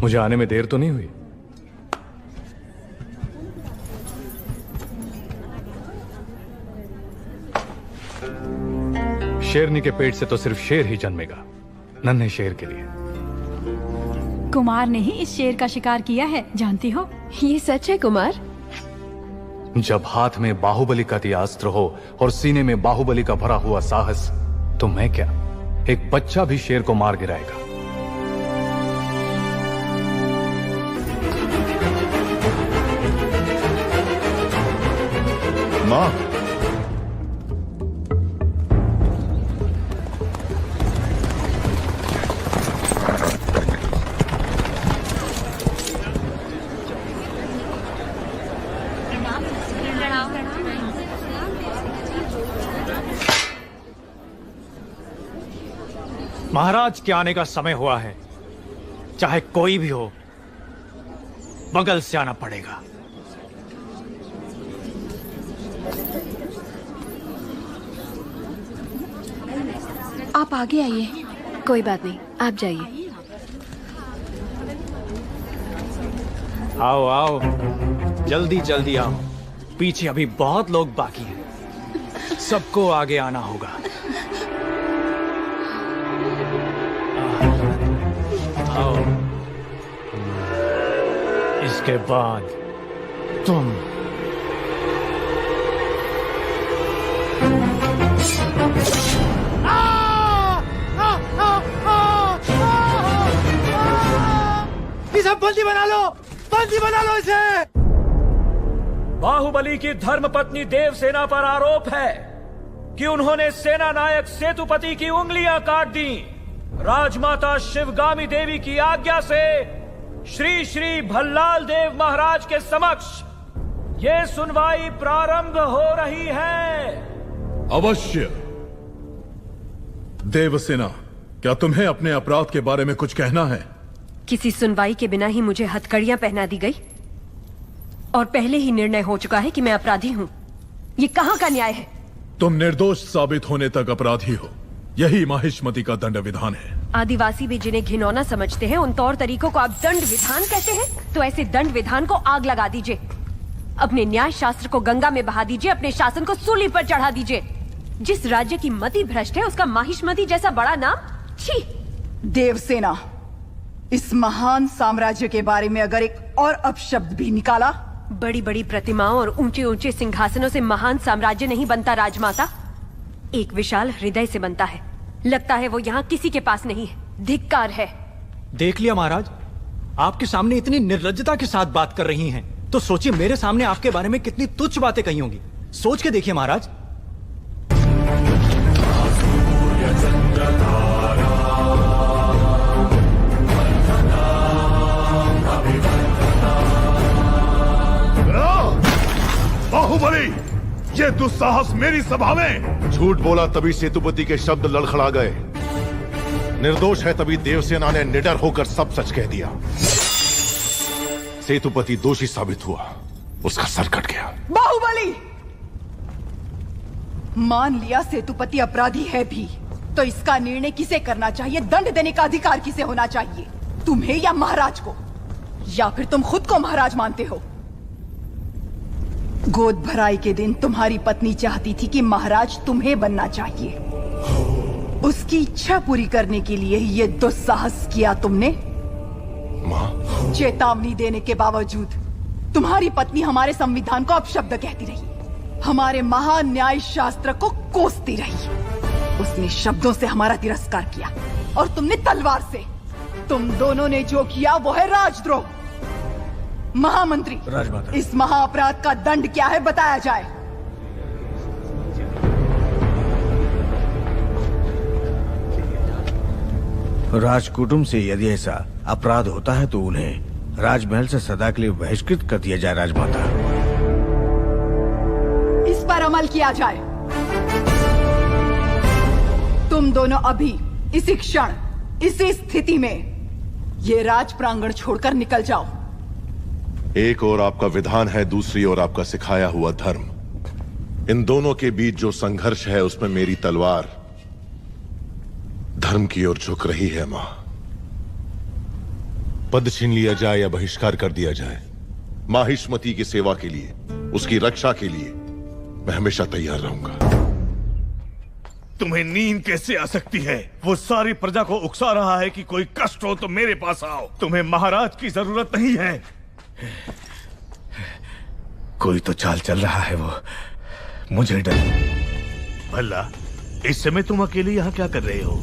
मुझे आने में देर तो नहीं हुई? शेरनी के पेट से तो सिर्फ शेर ही जन्मेगा, नन्हे शेर के लिए। कुमार ने ही इस शेर का शिकार किया है, जानती हो? ये सच है कुमार। जब हाथ में बाहुबली का दिया अस्त्र हो और सीने में बाहुबली का भरा हुआ साहस, तो मैं क्या, एक बच्चा भी शेर को मार गिराएगा। मां, महाराज के आने का समय हुआ है। चाहे कोई भी हो, बगल से आना पड़ेगा। आप आगे आइए। कोई बात नहीं, आप जाइए। आओ आओ, जल्दी जल्दी आओ। पीछे अभी बहुत लोग बाकी हैं। सबको आगे आना होगा। आओ। इसके बाद तुम। इसे बंदी बना लो, बंदी बना लो इसे। बाहुबली की धर्मपत्नी देवसेना पर आरोप है कि उन्होंने सेना नायक सेतुपति की उंगलियां काट दी। राजमाता शिवगामी देवी की आज्ञा से श्री श्री भल्लाल देव महाराज के समक्ष ये सुनवाई प्रारंभ हो रही है। अवश्य। देवसेना, क्या तुम्हें अपने अपराध के बारे में कुछ कहना है? किसी सुनवाई के बिना ही मुझे हथकड़ियां पहना दी गई और पहले ही निर्णय हो चुका है कि मैं अपराधी हूं। ये कहां का न्याय है? तुम निर्दोष साबित होने तक अपराधी हो, यही माहिष्मति का दंड विधान है। आदिवासी भी जिन्हें घिनौना समझते हैं, उन तौर तरीकों को आप दंड विधान कहते हैं? तो ऐसे दंड विधान को आग लगा दीजिए। अपने न्याय शास्त्र को गंगा में बहा दीजिए, अपने शासन को सूली पर चढ़ा दीजिए। जिस राज्य की मति भ्रष्ट है, उसका माहिष्मति जैसा बड़ा नाम। छी! देवसेना, इस महान साम्राज्य के बारे में अगर एक और अपशब्द भी निकाला। बड़ी बड़ी प्रतिमाओं और ऊंचे ऊंचे सिंहासनों से महान साम्राज्य नहीं बनता राजमाता, एक विशाल हृदय से बनता है। लगता है वो यहाँ किसी के पास नहीं है। धिक्कार है। देख लिया महाराज, आपके सामने इतनी निर्लज्जता के साथ बात कर रही हैं, तो सोचिए मेरे सामने आपके बारे में कितनी तुच्छ बातें कही होंगी। सोच के देखिए महाराज। बाहुबली, ये दुस्साहस मेरी सभा में। झूठ बोला तभी सेतुपति के शब्द लड़खड़ा गए। निर्दोष है तभी देवसेना ने निडर होकर सब सच कह दिया। सेतुपति दोषी साबित हुआ, उसका सर कट गया। बाहुबली, मान लिया सेतुपति अपराधी है भी, तो इसका निर्णय किसे करना चाहिए? दंड देने का अधिकार किसे होना चाहिए? तुम्हें या महाराज को? या फिर तुम खुद को महाराज मानते हो? गोद भराई के दिन तुम्हारी पत्नी चाहती थी कि महाराज तुम्हें बनना चाहिए। उसकी इच्छा पूरी करने के लिए ये दुस्साहस किया तुमने। मां, चेतावनी देने के बावजूद तुम्हारी पत्नी हमारे संविधान को अपशब्द कहती रही, हमारे महान न्याय शास्त्र को कोसती रही। उसने शब्दों से हमारा तिरस्कार किया और तुमने तलवार से। तुम दोनों ने जो किया वो है राजद्रोह। महामंत्री, राजमाता, इस महाअपराध का दंड क्या है बताया जाए। राजकुटुंब से यदि ऐसा अपराध होता है तो उन्हें राजमहल से सदा के लिए बहिष्कृत कर दिया जाए। राजमाता, इस पर अमल किया जाए। तुम दोनों अभी इसी क्षण इसी स्थिति में ये राज प्रांगण छोड़कर निकल जाओ। एक और आपका विधान है, दूसरी ओर आपका सिखाया हुआ धर्म। इन दोनों के बीच जो संघर्ष है उसमें मेरी तलवार धर्म की ओर झुक रही है। मां, पद छीन लिया जाए या बहिष्कार कर दिया जाए, माहिष्मती की सेवा के लिए, उसकी रक्षा के लिए मैं हमेशा तैयार रहूंगा। तुम्हें नींद कैसे आ सकती है? वो सारी प्रजा को उकसा रहा है कि कोई कष्ट हो तो मेरे पास आओ। तुम्हें महाराज की जरूरत नहीं है। कोई तो चाल चल रहा है, वो मुझे डर। भला इस समय तुम अकेले यहाँ क्या कर रहे हो?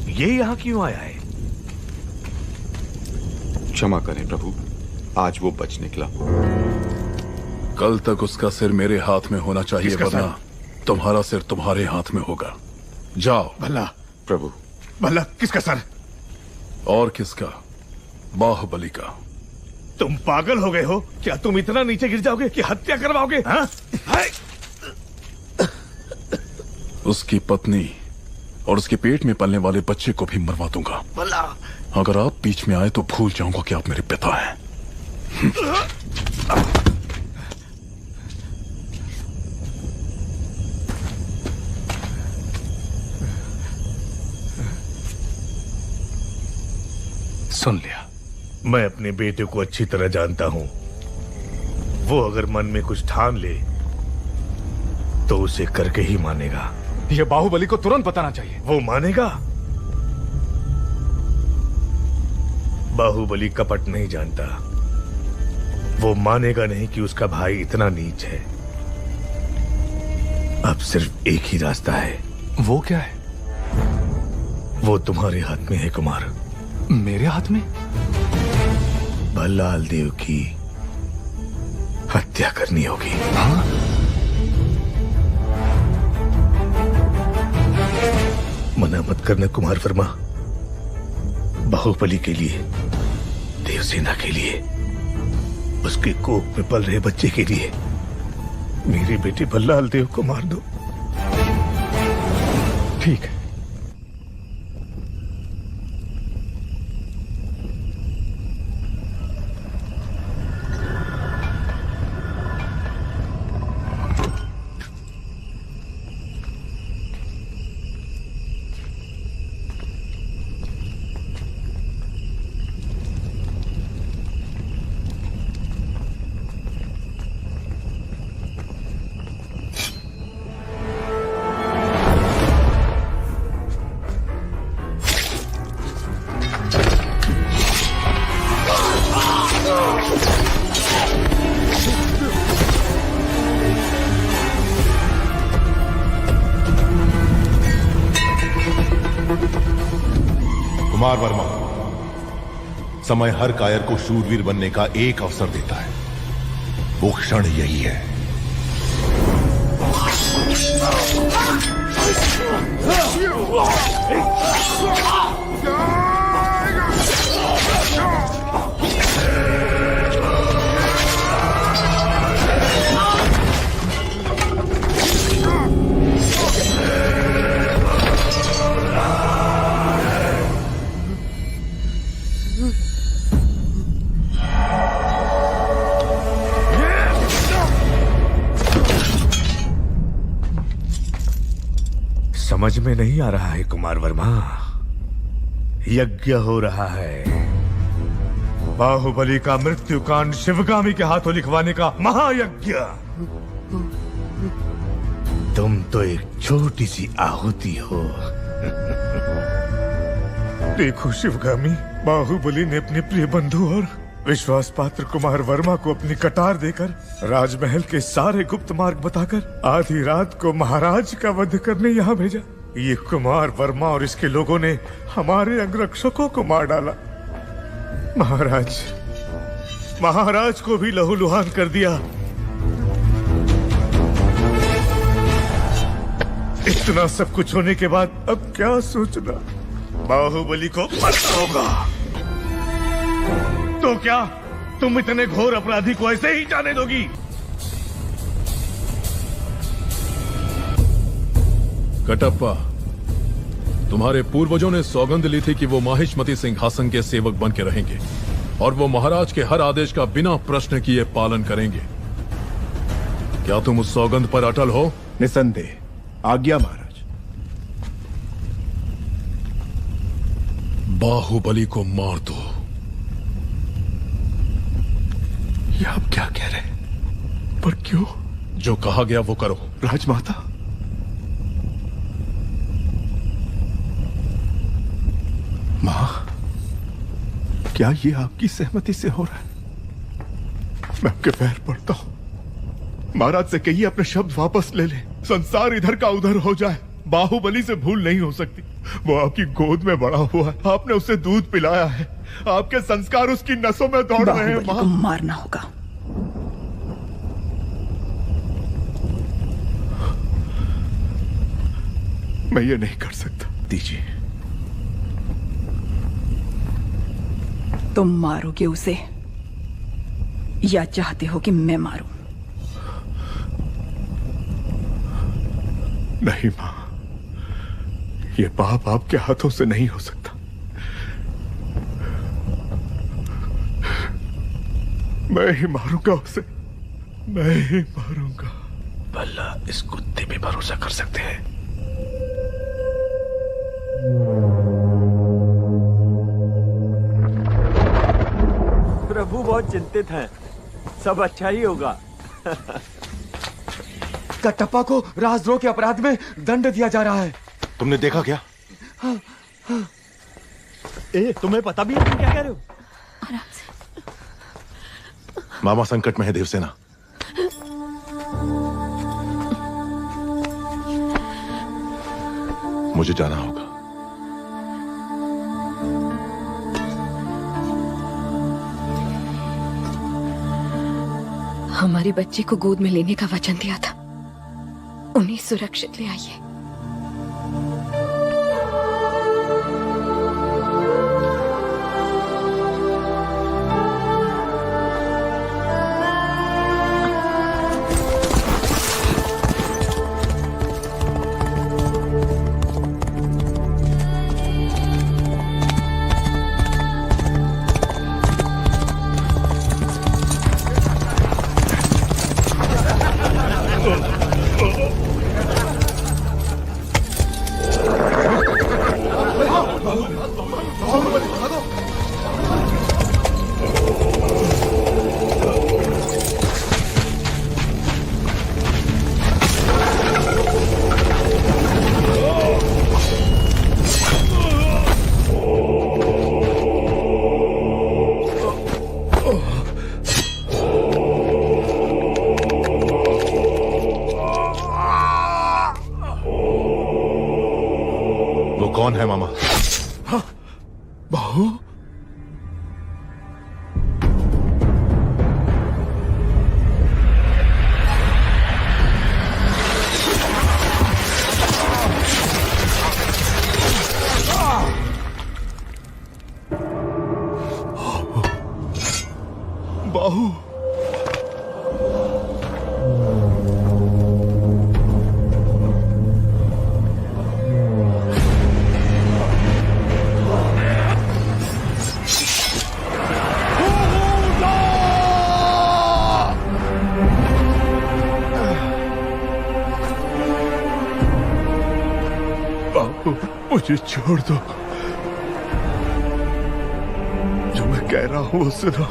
ये यहाँ क्यों आया है? क्षमा करें प्रभु, आज वो बच निकला। कल तक उसका सिर मेरे हाथ में होना चाहिए, वरना तुम्हारा सिर तुम्हारे हाथ में होगा। जाओ। भला प्रभु। भला किसका सर? और किसका? बाहुबली का। तुम पागल हो गए हो क्या? तुम इतना नीचे गिर जाओगे कि हत्या करवाओगे? हाँ? उसकी पत्नी और उसके पेट में पलने वाले बच्चे को भी मरवा दूंगा। भला अगर आप बीच में आए तो भूल जाऊंगा कि आप मेरे पिता हैं। सुन लिया। मैं अपने बेटे को अच्छी तरह जानता हूं। वो अगर मन में कुछ ठान ले तो उसे करके ही मानेगा। ये बाहुबली को तुरंत बताना चाहिए। वो मानेगा? बाहुबली कपट नहीं जानता। वो मानेगा नहीं कि उसका भाई इतना नीच है। अब सिर्फ एक ही रास्ता है। वो क्या है? वो तुम्हारे हाथ में है कुमार। मेरे हाथ में? भल्लाल देव की हत्या करनी होगी। हाँ? मना मत करना कुमार वर्मा। बाहुबली के लिए, देवसेना के लिए, उसके कोख में पल रहे बच्चे के लिए मेरे बेटे भल्लाल देव को मार दो। ठीक है। कुमार वर्मा, समय हर कायर को शूरवीर बनने का एक अवसर देता है। वो क्षण यही है। समझ में नहीं आ रहा है कुमार वर्मा। यज्ञ हो रहा है। बाहुबली का मृत्युकांड शिवगामी के हाथों लिखवाने का महायज्ञ। तुम तो एक छोटी सी आहुति हो। देखो शिवगामी, बाहुबली ने अपने प्रिय बंधु और विश्वास पात्र कुमार वर्मा को अपनी कटार देकर राजमहल के सारे गुप्त मार्ग बताकर आधी रात को महाराज का वध करने यहाँ भेजा। ये कुमार वर्मा और इसके लोगों ने हमारे अंगरक्षकों को मार डाला। महाराज को भी लहूलुहान कर दिया। इतना सब कुछ होने के बाद अब क्या सोचना? बाहुबली को मरना होगा। तो क्या तुम इतने घोर अपराधी को ऐसे ही जाने दोगी? कटप्पा, तुम्हारे पूर्वजों ने सौगंध ली थी कि वो माहिष्मती सिंहासन के सेवक बन के रहेंगे और वो महाराज के हर आदेश का बिना प्रश्न किए पालन करेंगे। क्या तुम उस सौगंध पर अटल हो? निसंदेह। आज्ञा महाराज। बाहुबली को मार दो। ये आप क्या कह रहे? पर क्यों? जो कहा गया वो करो। राजमाता, मां, क्या ये आपकी सहमति से हो रहा है? मैं आपके पैर पड़ता हूं। महाराज से कहिए अपने शब्द वापस ले ले। संसार इधर का उधर हो जाए, बाहुबली से भूल नहीं हो सकती। वो आपकी गोद में बड़ा हुआ है, आपने उसे दूध पिलाया है, आपके संस्कार उसकी नसों में दौड़ रहे हैं। को मारना होगा। मैं ये नहीं कर सकता। दीजिए। तुम मारोगे उसे या चाहते हो कि मैं मारूं? नहीं मां, ये पाप आपके हाथों से नहीं हो सकता। मैं ही मारूंगा उसे, मैं ही मारूंगा। भला इस कुत्ते पे भरोसा कर सकते हैं? प्रभु बहुत चिंतित हैं। सब अच्छा ही होगा। कटप्पा को राजद्रोह के अपराध में दंड दिया जा रहा है। तुमने देखा क्या? तुम्हें पता भी है तुम क्या कह रहे हो? आराम से। मामा संकट में है देवसेना। मुझे जाना होगा। हमारे बच्चे को गोद में लेने का वचन दिया था, उन्हें सुरक्षित ले आइए। कौन है मामा? हाँ, बाहु? बाहु? मुझे छोड़ दो। जो मैं कह रहा हूं वो सुनो।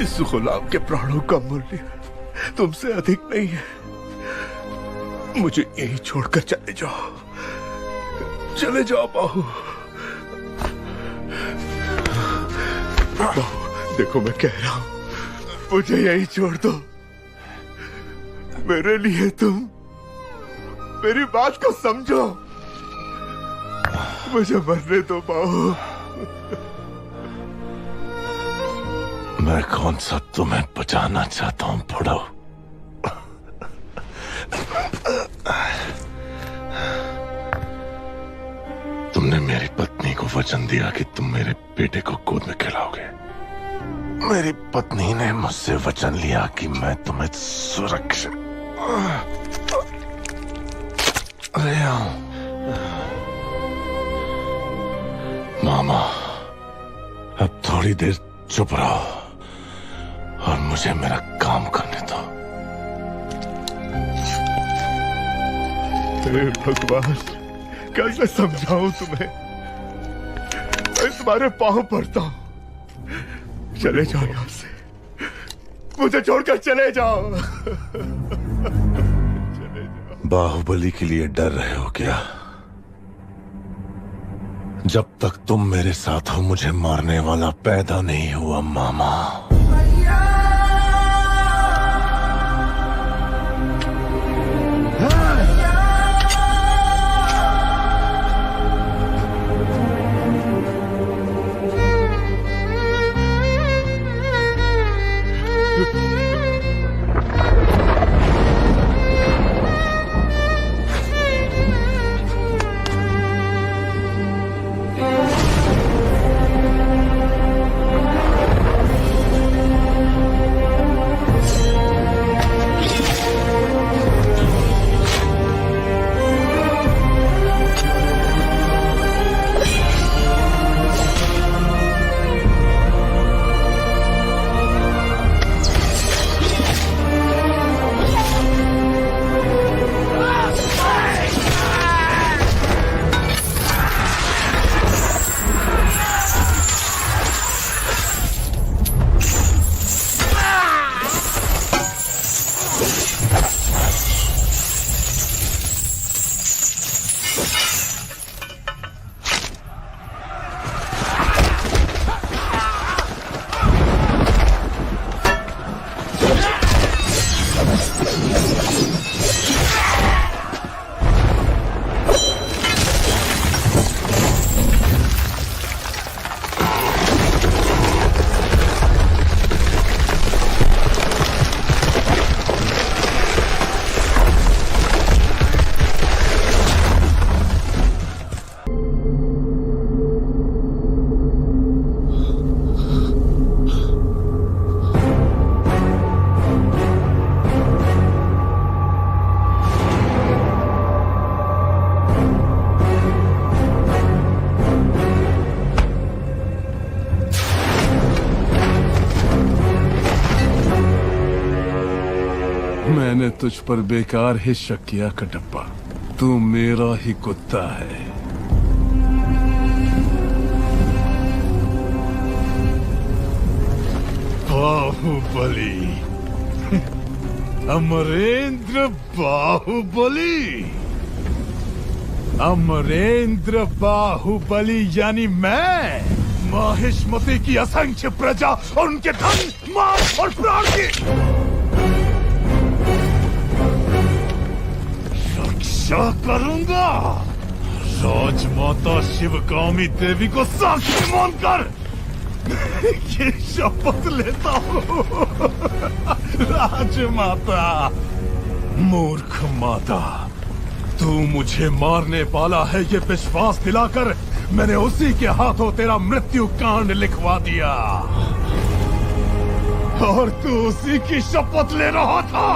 इस गुलाम के प्राणों का मूल्य तुमसे अधिक नहीं है। मुझे यहीं छोड़कर चले जाओ, चले जाओ बाहु। देखो मैं कह रहा हूं, मुझे यही छोड़ दो। मेरे लिए तुम मेरी बात को समझो। मुझे मरने दो बाबू। मैं कौन सा तुम्हें बचाना चाहता हूं बुढ़ो। तुमने मेरी पत्नी को वचन दिया कि तुम मेरे बेटे को गोद में खिलाओगे। मेरी पत्नी ने मुझसे वचन लिया कि मैं तुम्हें सुरक्षित ले आऊं। मामा, अब थोड़ी देर चुप रहो और मुझे मेरा काम करने दो। हे भगवान, कैसे समझाऊं तुम्हें। मैं तुम्हारे पांव पड़ता हूं। चले जाओ यहां से, मुझे छोड़कर चले जाओ। बाहुबली के लिए डर रहे हो क्या? जब तक तुम मेरे साथ हो मुझे मारने वाला पैदा नहीं हुआ मामा। मैंने तुझ पर बेकार ही शक किया कटप्पा। तू मेरा ही कुत्ता है। बाहुबली, अमरेंद्र बाहुबली, अमरेंद्र बाहुबली यानी मैं, माहिष्मति की असंख्य प्रजा और उनके धन, माल और प्राण की रक्षा करूंगा। राजमाता शिवगामी देवी को साक्षी मानकर ये शपथ लेता हूँ। राजमाता, मूर्ख माता, तू मुझे मारने वाला है ये विश्वास दिलाकर मैंने उसी के हाथों तेरा मृत्यु कांड लिखवा दिया और तू उसी की शपथ ले रहा था।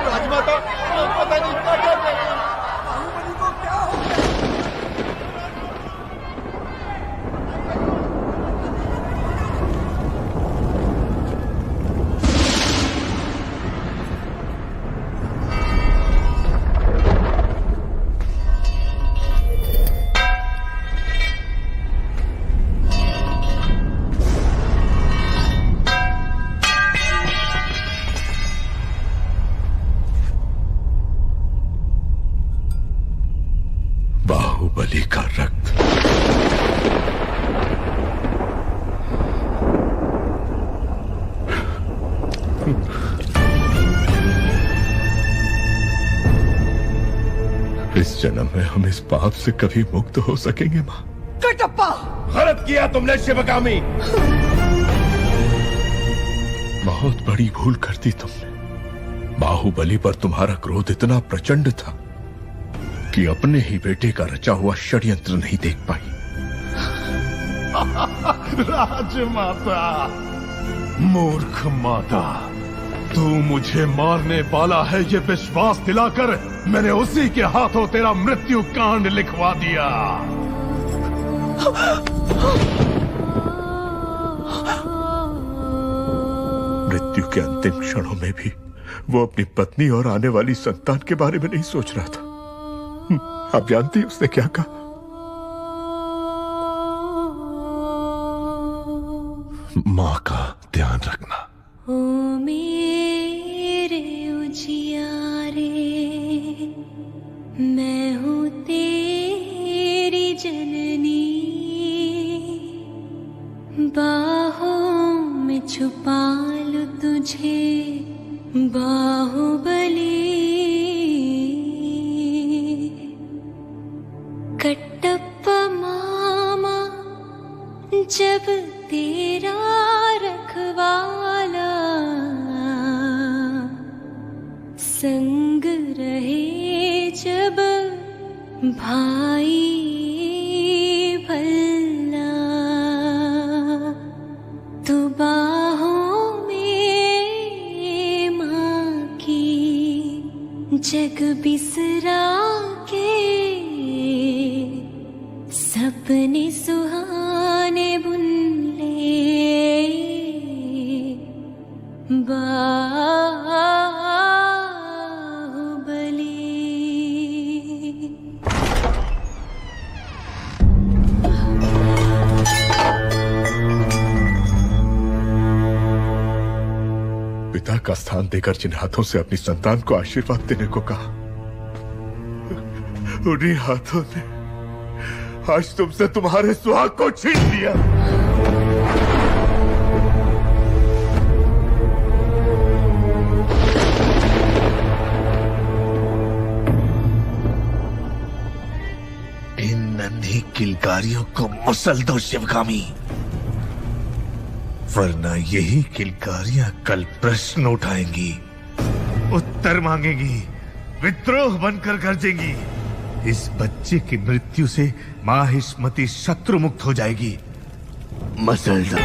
राजमाता, पता नहीं क्या कर रहे हैं। बाहुबली को क्या हो गया? इस जन्म में हम इस पाप से कभी मुक्त हो सकेंगे माँ? कटप्पा, गलत किया तुमने शिवगामी। बहुत बड़ी भूल कर दी तुमने। बाहुबली पर तुम्हारा क्रोध इतना प्रचंड था कि अपने ही बेटे का रचा हुआ षड्यंत्र नहीं देख पाई। राजमाता, मूर्ख माता, तू मुझे मारने वाला है ये विश्वास दिलाकर मैंने उसी के हाथों तेरा मृत्यु कांड लिखवा दिया। मृत्यु के अंतिम क्षणों में भी वो अपनी पत्नी और आने वाली संतान के बारे में नहीं सोच रहा था। आप जानती हैं उसने क्या कहा? माँ का ध्यान रखना। ओ मेरे उजियारे, मैं हूँ तेरी जननी, बाहों में छुपा लूं तुझे बाहुबली। कटप्पा मामा जब तेरा रखवाला, संग रहे जब भाई भल्ला, तू बाहों में माँ की जग बिसरा के सपने सुहाने बुन ले पिता का स्थान देकर जिन हाथों से अपनी संतान को आशीर्वाद देने को कहा, उन्हीं हाथों ने आज तुमसे तुम्हारे सुहाग को छीन लिया। इन नन्ही किलकारियों को मसल दो शिवगामी, वरना यही किलकारियां कल प्रश्न उठाएंगी, उत्तर मांगेंगी, विद्रोह बनकर गरजेंगी। इस बच्चे की मृत्यु से माहिष्मति शत्रु मुक्त हो जाएगी। मसल दो।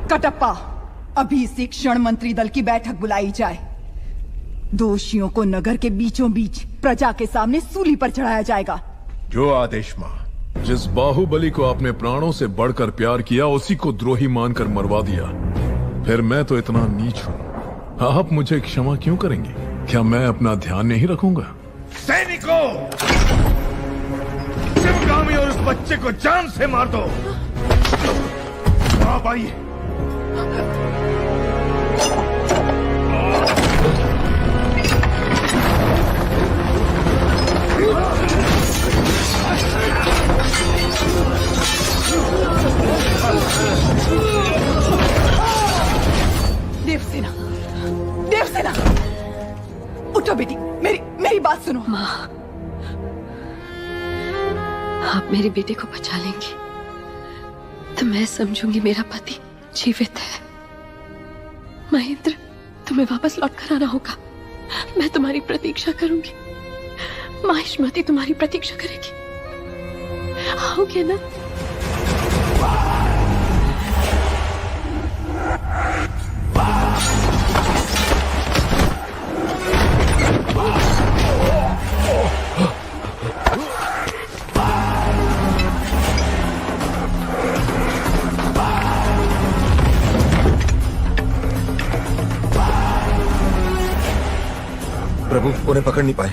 कटप्पा, अभी इसी क्षण मंत्री दल की बैठक बुलाई जाए। दोषियों को नगर के बीचों बीच प्रजा के सामने सूली पर चढ़ाया जाएगा। जो आदेश मां। जिस बाहुबली को आपने प्राणों से बढ़कर प्यार किया उसी को द्रोही मानकर मरवा दिया, फिर मैं तो इतना नीच हूँ, आप मुझे क्षमा क्यों करेंगे? क्या मैं अपना ध्यान नहीं रखूंगा? सैनिकों, शिवगामी और उस बच्चे को जान से मार दो। आप आइए। देवसेना, देवसेना, उठो बेटी, मेरी बात सुनो। माँ, आप मेरे बेटे को बचा लेंगी तो मैं समझूंगी मेरा पति जीवित है। महेंद्र, तुम्हें वापस लौट कर आना होगा। मैं तुम्हारी प्रतीक्षा करूंगी। माहिष्मति तुम्हारी प्रतीक्षा करेगी। आओगे ना? प्रभु, उन्हें पकड़ नहीं पाए।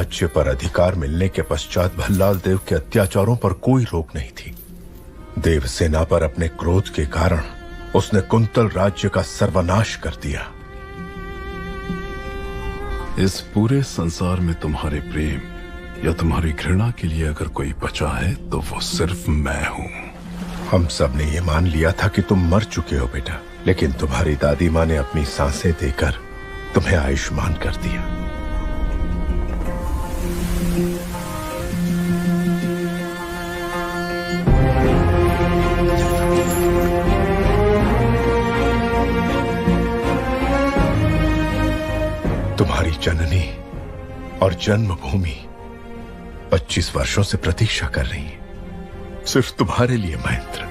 राज्य पर अधिकार मिलने के पश्चात भल्लाल देव के अत्याचारों पर कोई रोक नहीं थी। देवसेना पर अपने क्रोध के कारण उसने कुंतल राज्य का सर्वनाश कर दिया। इस पूरे संसार में तुम्हारे प्रेम या तुम्हारी घृणा के लिए अगर कोई बचा है तो वो सिर्फ मैं हूं। हम सब ने ये मान लिया था कि तुम मर चुके हो बेटा, लेकिन तुम्हारी दादी माँ ने अपनी सांसें देकर तुम्हें आयुष्मान कर दिया। तुम्हारी जननी और जन्मभूमि 25 वर्षों से प्रतीक्षा कर रही है, सिर्फ तुम्हारे लिए महेंद्र।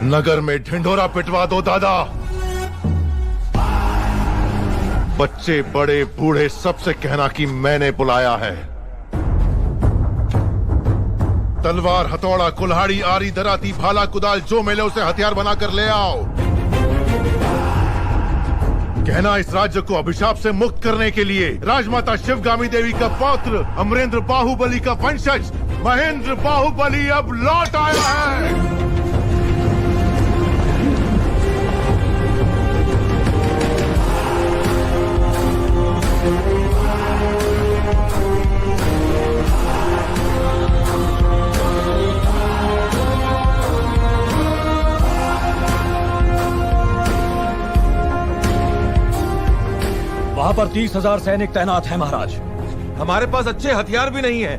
नगर में ढिंढोरा पिटवा दो दादा। बच्चे बड़े बूढ़े सबसे कहना कि मैंने बुलाया है। तलवार, हथौड़ा, कुल्हाड़ी, आरी, दराती, भाला, कुदाल जो मिले उसे हथियार बनाकर ले आओ। कहना इस राज्य को अभिशाप से मुक्त करने के लिए राजमाता शिवगामी देवी का पौत्र अमरेंद्र बाहुबली का वंशज महेंद्र बाहुबली अब लौट आया है। वहां पर 30,000 सैनिक तैनात हैं महाराज। हमारे पास अच्छे हथियार भी नहीं है।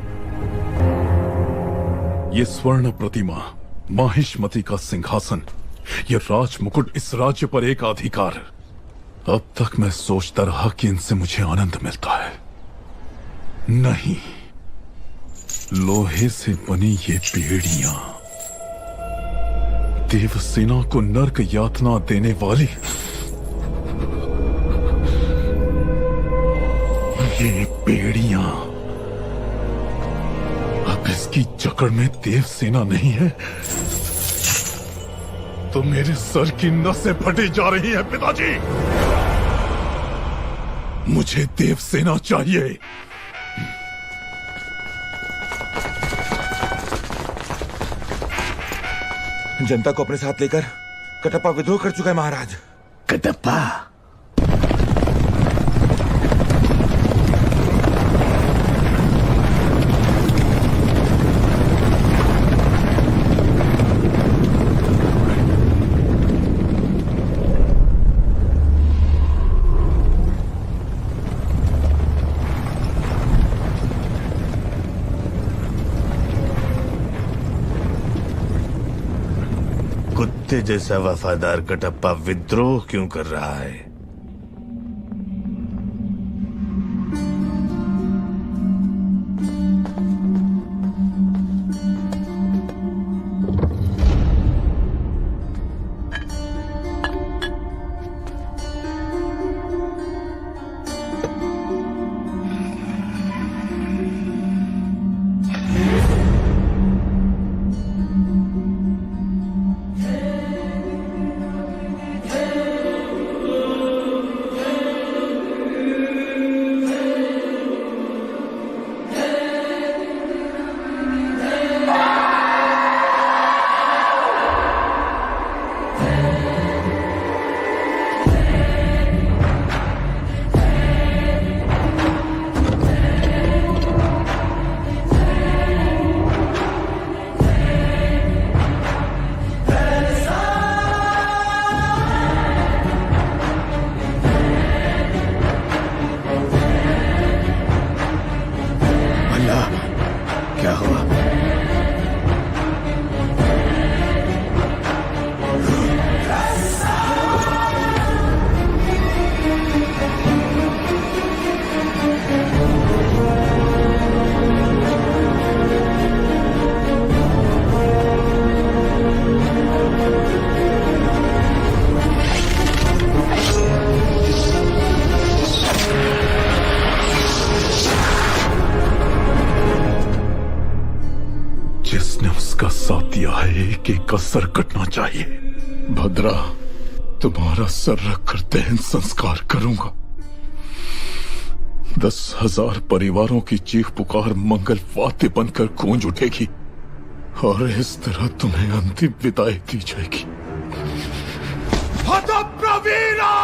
ये स्वर्ण प्रतिमा, माहिष्मति का सिंहासन, ये राज मुकुट, इस राज्य पर एक अधिकार। अब तक मैं सोचता रहा कि इनसे मुझे आनंद मिलता है। नहीं, लोहे से बनी ये बेड़ियां देवसेना को नर्क यातना देने वाली, ये बेड़ियां अब इसकी जकड़ में देवसेना नहीं है तो मेरे सर की नसें फटी जा रही हैं पिताजी। मुझे देवसेना चाहिए। जनता को अपने साथ लेकर कटप्पा विद्रोह कर चुका है महाराज। कटप्पा? कुत्ते जैसा वफादार कटप्पा विद्रोह क्यों कर रहा है? का सर कटना चाहिए। भद्रा, तुम्हारा सर रखकर दहन संस्कार करूंगा। 10,000 परिवारों की चीख पुकार मंगल वाद्य बनकर गूंज उठेगी और इस तरह तुम्हें अंतिम विदाई दी जाएगी। हतप्रवीरा!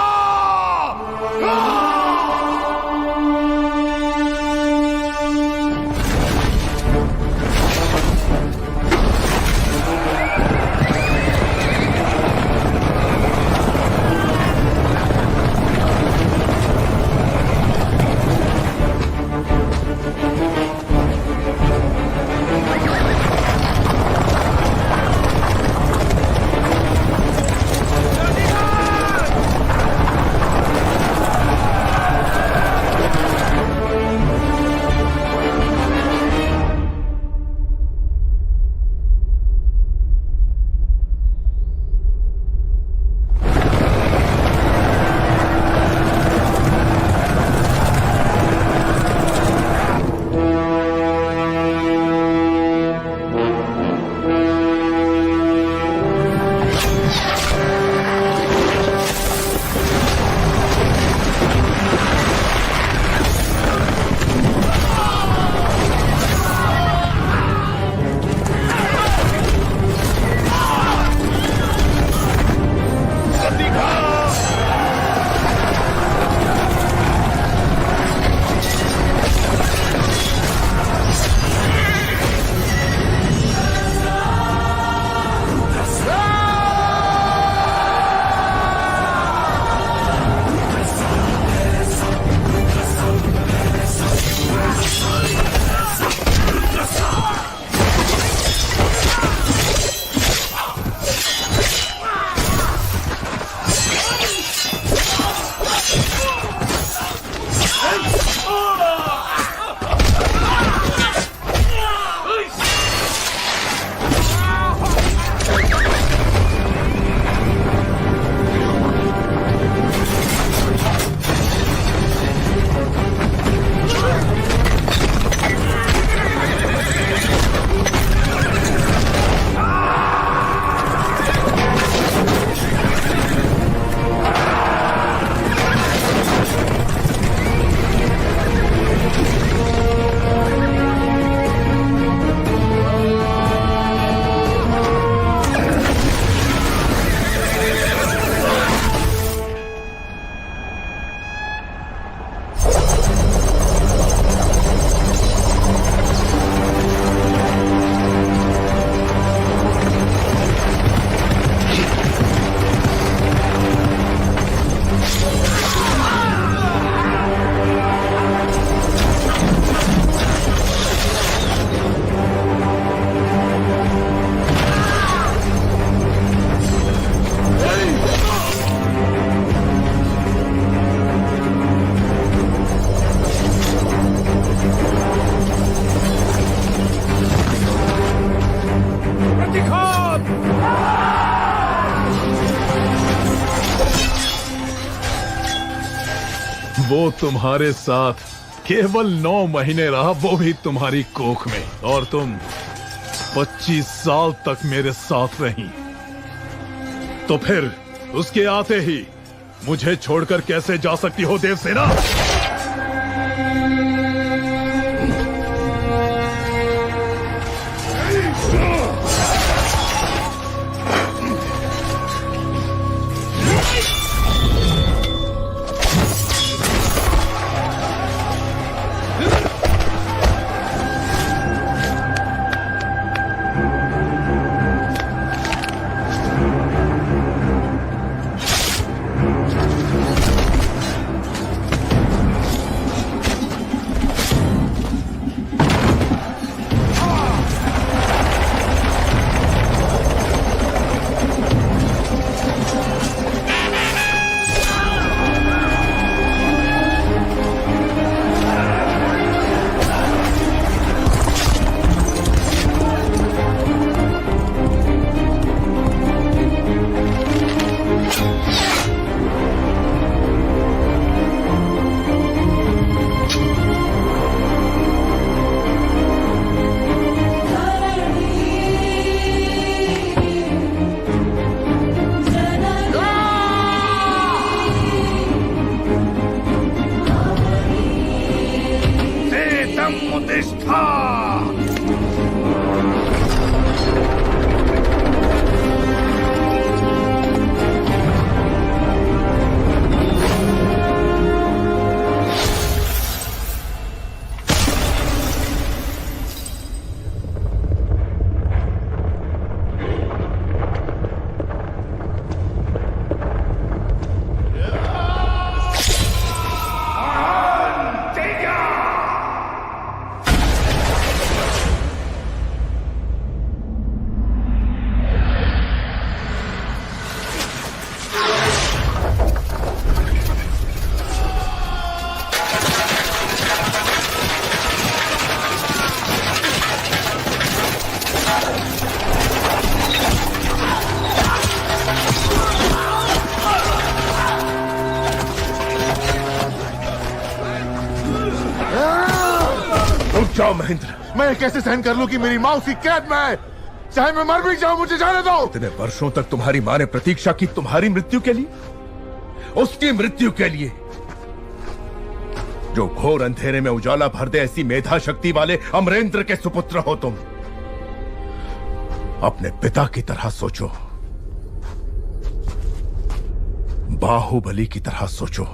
वो तुम्हारे साथ केवल 9 महीने रहा, वो भी तुम्हारी कोख में, और तुम 25 साल तक मेरे साथ रही। तो फिर उसके आते ही मुझे छोड़कर कैसे जा सकती हो देवसेना? निष्ठा। जाओ महेंद्र, मैं कैसे सहन कर लूं कि मेरी माँ उसकी कैद में है। चाहे मैं मर भी जाऊं, मुझे जाने दो। इतने वर्षों तक तुम्हारी माँ ने प्रतीक्षा की तुम्हारी मृत्यु के लिए, उसकी मृत्यु के लिए। जो घोर अंधेरे में उजाला भर दे, ऐसी मेधा शक्ति वाले अमरेंद्र के सुपुत्र हो तुम। अपने पिता की तरह सोचो, बाहुबली की तरह सोचो।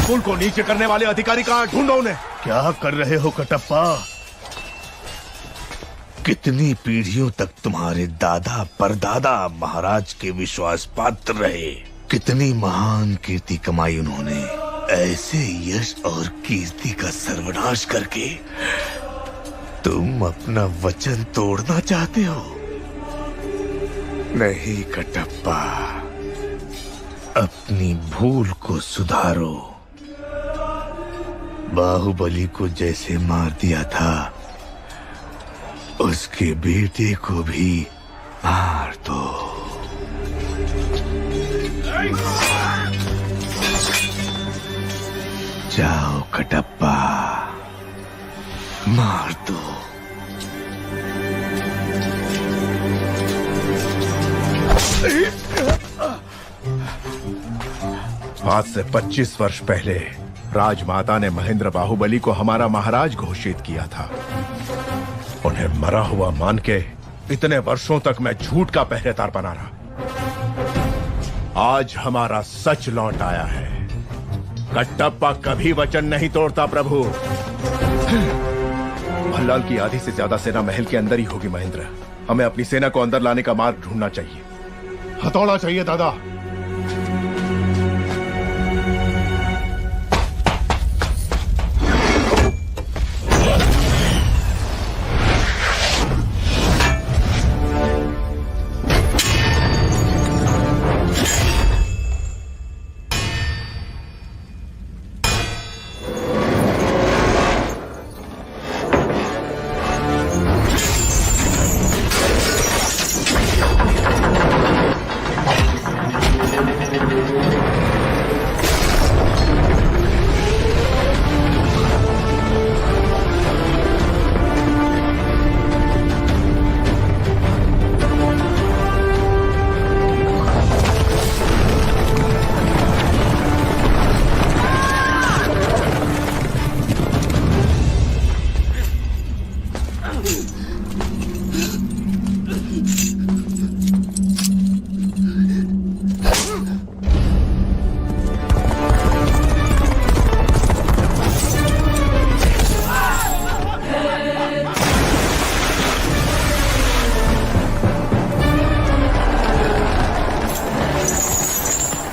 पुल को नीचे करने वाले अधिकारी कहां, ढूंढो उन्हें। क्या कर रहे हो कटप्पा? कितनी पीढ़ियों तक तुम्हारे दादा परदादा महाराज के विश्वास पात्र रहे, कितनी महान कीर्ति कमाई उन्होंने। ऐसे यश और कीर्ति का सर्वनाश करके तुम अपना वचन तोड़ना चाहते हो? नहीं कटप्पा, अपनी भूल को सुधारो। बाहुबली को जैसे मार दिया था, उसके बेटे को भी मार दो। जाओ कटप्पा, मार दो। आज से 25 वर्ष पहले राजमाता ने महेंद्र बाहुबली को हमारा महाराज घोषित किया था। उन्हें मरा हुआ मान के इतने वर्षों तक मैं झूठ का पहरेदार बना रहा। आज हमारा सच लौट आया है। कटप्पा कभी वचन नहीं तोड़ता प्रभु। भल्लाल की आधी से ज्यादा सेना महल के अंदर ही होगी महेंद्र। हमें अपनी सेना को अंदर लाने का मार्ग ढूंढना चाहिए। हथौड़ा चाहिए दादा।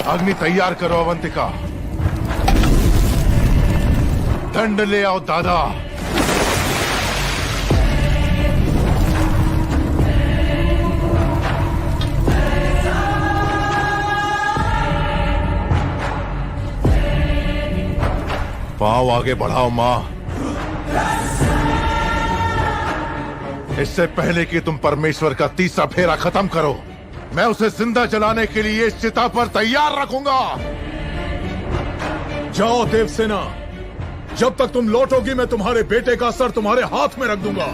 अग्नि तैयार करो अवंतिका। दंड ले आओ दादा। पांव आगे बढ़ाओ मां। इससे पहले कि तुम परमेश्वर का तीसरा फेरा खत्म करो, मैं उसे जिंदा जलाने के लिए इस चिता पर तैयार रखूंगा। जाओ देवसेना, जब तक तुम लौटोगी मैं तुम्हारे बेटे का सर तुम्हारे हाथ में रख दूंगा।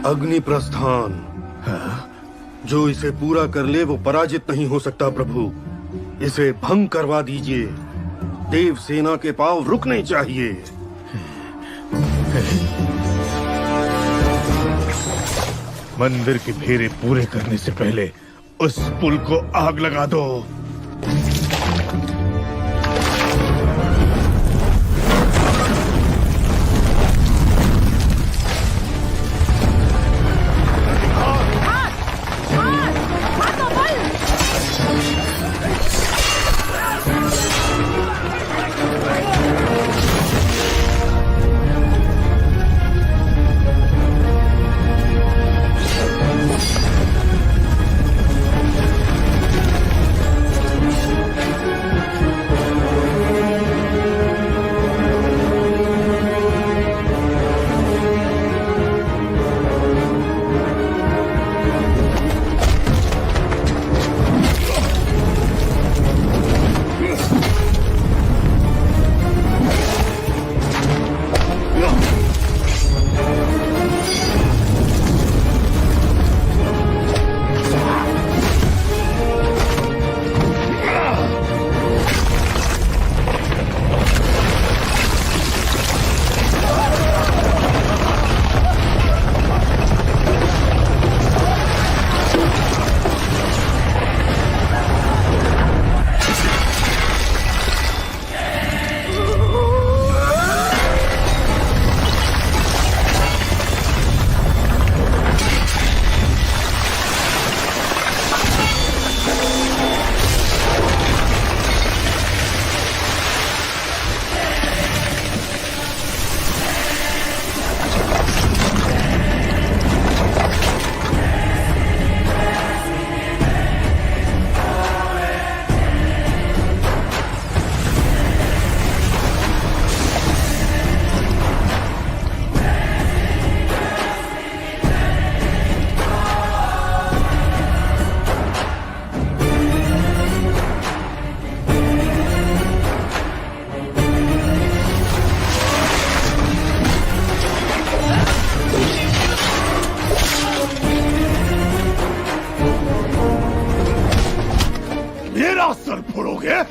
अग्नि प्रस्थान। जो इसे पूरा कर ले वो पराजित नहीं हो सकता प्रभु। इसे भंग करवा दीजिए। देव सेना के पांव रुकने चाहिए। मंदिर के फेरे पूरे करने से पहले उस पुल को आग लगा दो।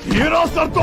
मेरा सर तो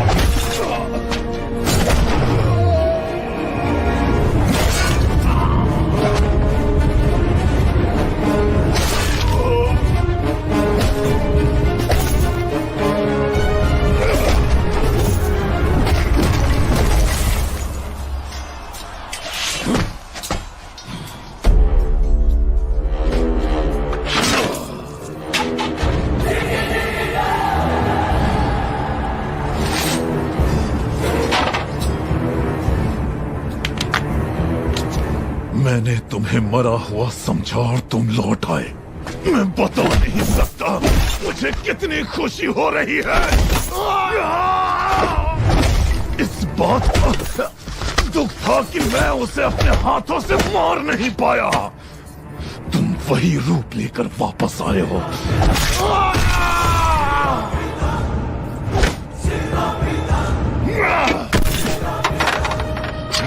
मैंने तुम्हें मरा हुआ समझा और तुम लौट आए। मैं बता नहीं सकता मुझे कितनी खुशी हो रही है। इस बात का दुख था कि मैं उसे अपने हाथों से मार नहीं पाया। तुम वही रूप लेकर वापस आए हो।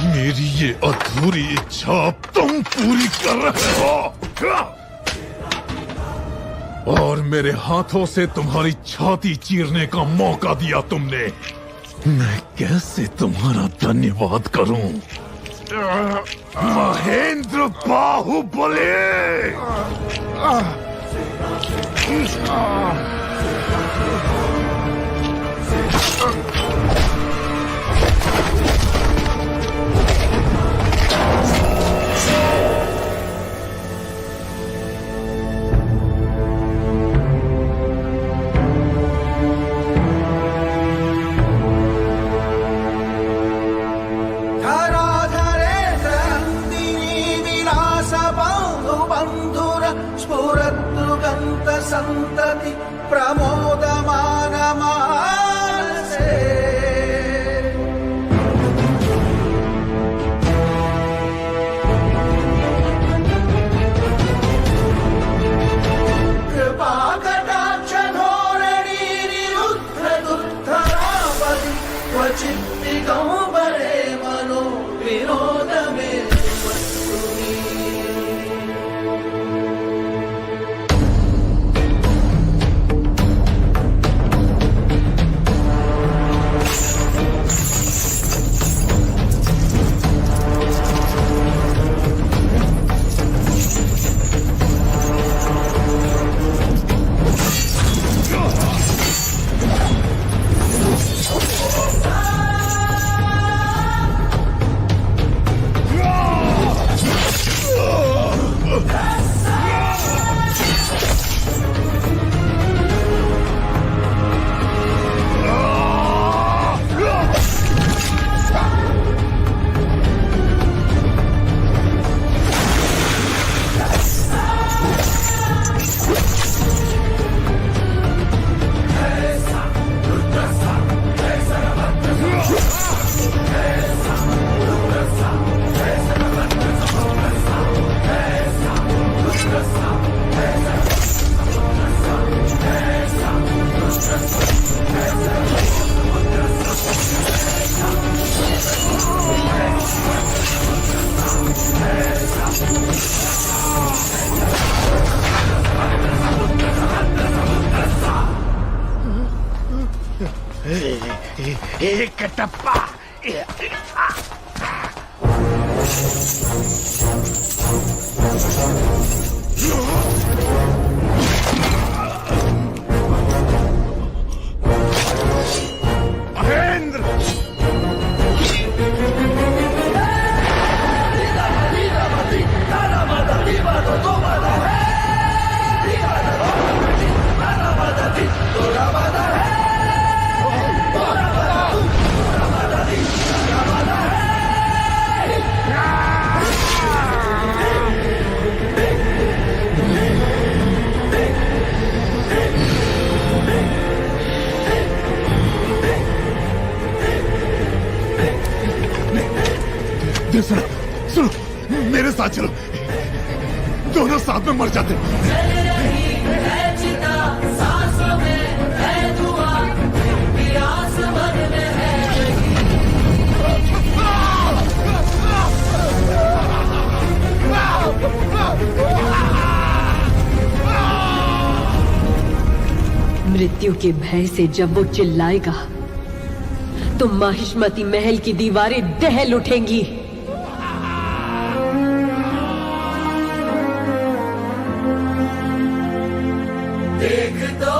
मेरी ये अधूरी इच्छा तुम पूरी कर रहे हो और मेरे हाथों से तुम्हारी छाती चीरने का मौका दिया तुमने। मैं कैसे तुम्हारा धन्यवाद करूं? महेंद्र बाहुबली। संतति प्रमोदमान मानसे कृपा कटाक्ष धोरणी निरुद्ध दुद्धरावधि क्वचित् दिगंबरे मनो विनोद में ये कटप्पा। महेंद्र, सुनो सुनो, मेरे साथ चलो, दोनों साथ में मर जाते। मृत्यु के भय से जब वो चिल्लाएगा तो माहिष्मती महल की दीवारें दहल उठेंगी। देख तो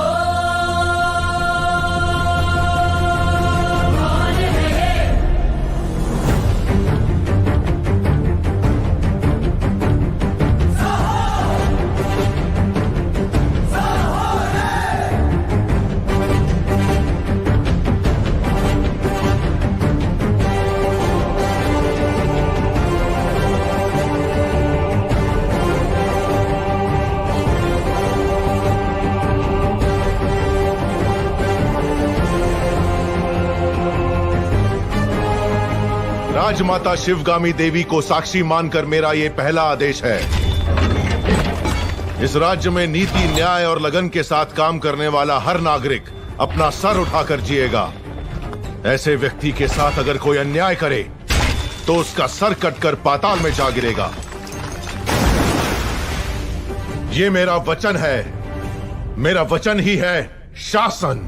राजमाता शिवगामी देवी को साक्षी मानकर मेरा ये पहला आदेश है। इस राज्य में नीति, न्याय और लगन के साथ काम करने वाला हर नागरिक अपना सर उठाकर जिएगा। ऐसे व्यक्ति के साथ अगर कोई अन्याय करे तो उसका सर कटकर पाताल में जा गिरेगा। ये मेरा वचन है, मेरा वचन ही है शासन।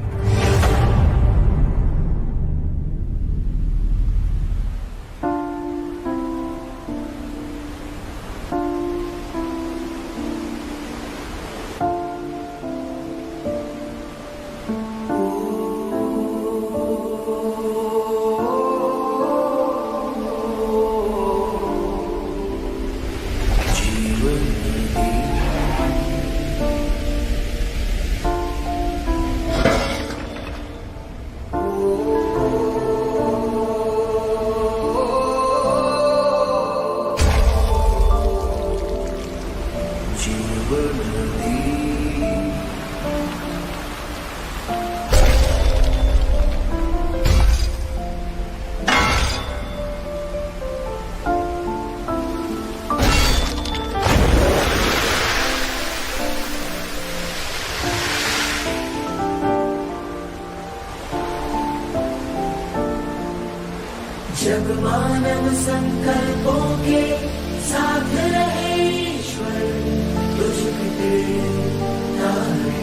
जब मानव संकल्पों के साथ रहे ईश्वर, तुझ पे तारे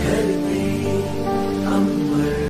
घर पे हम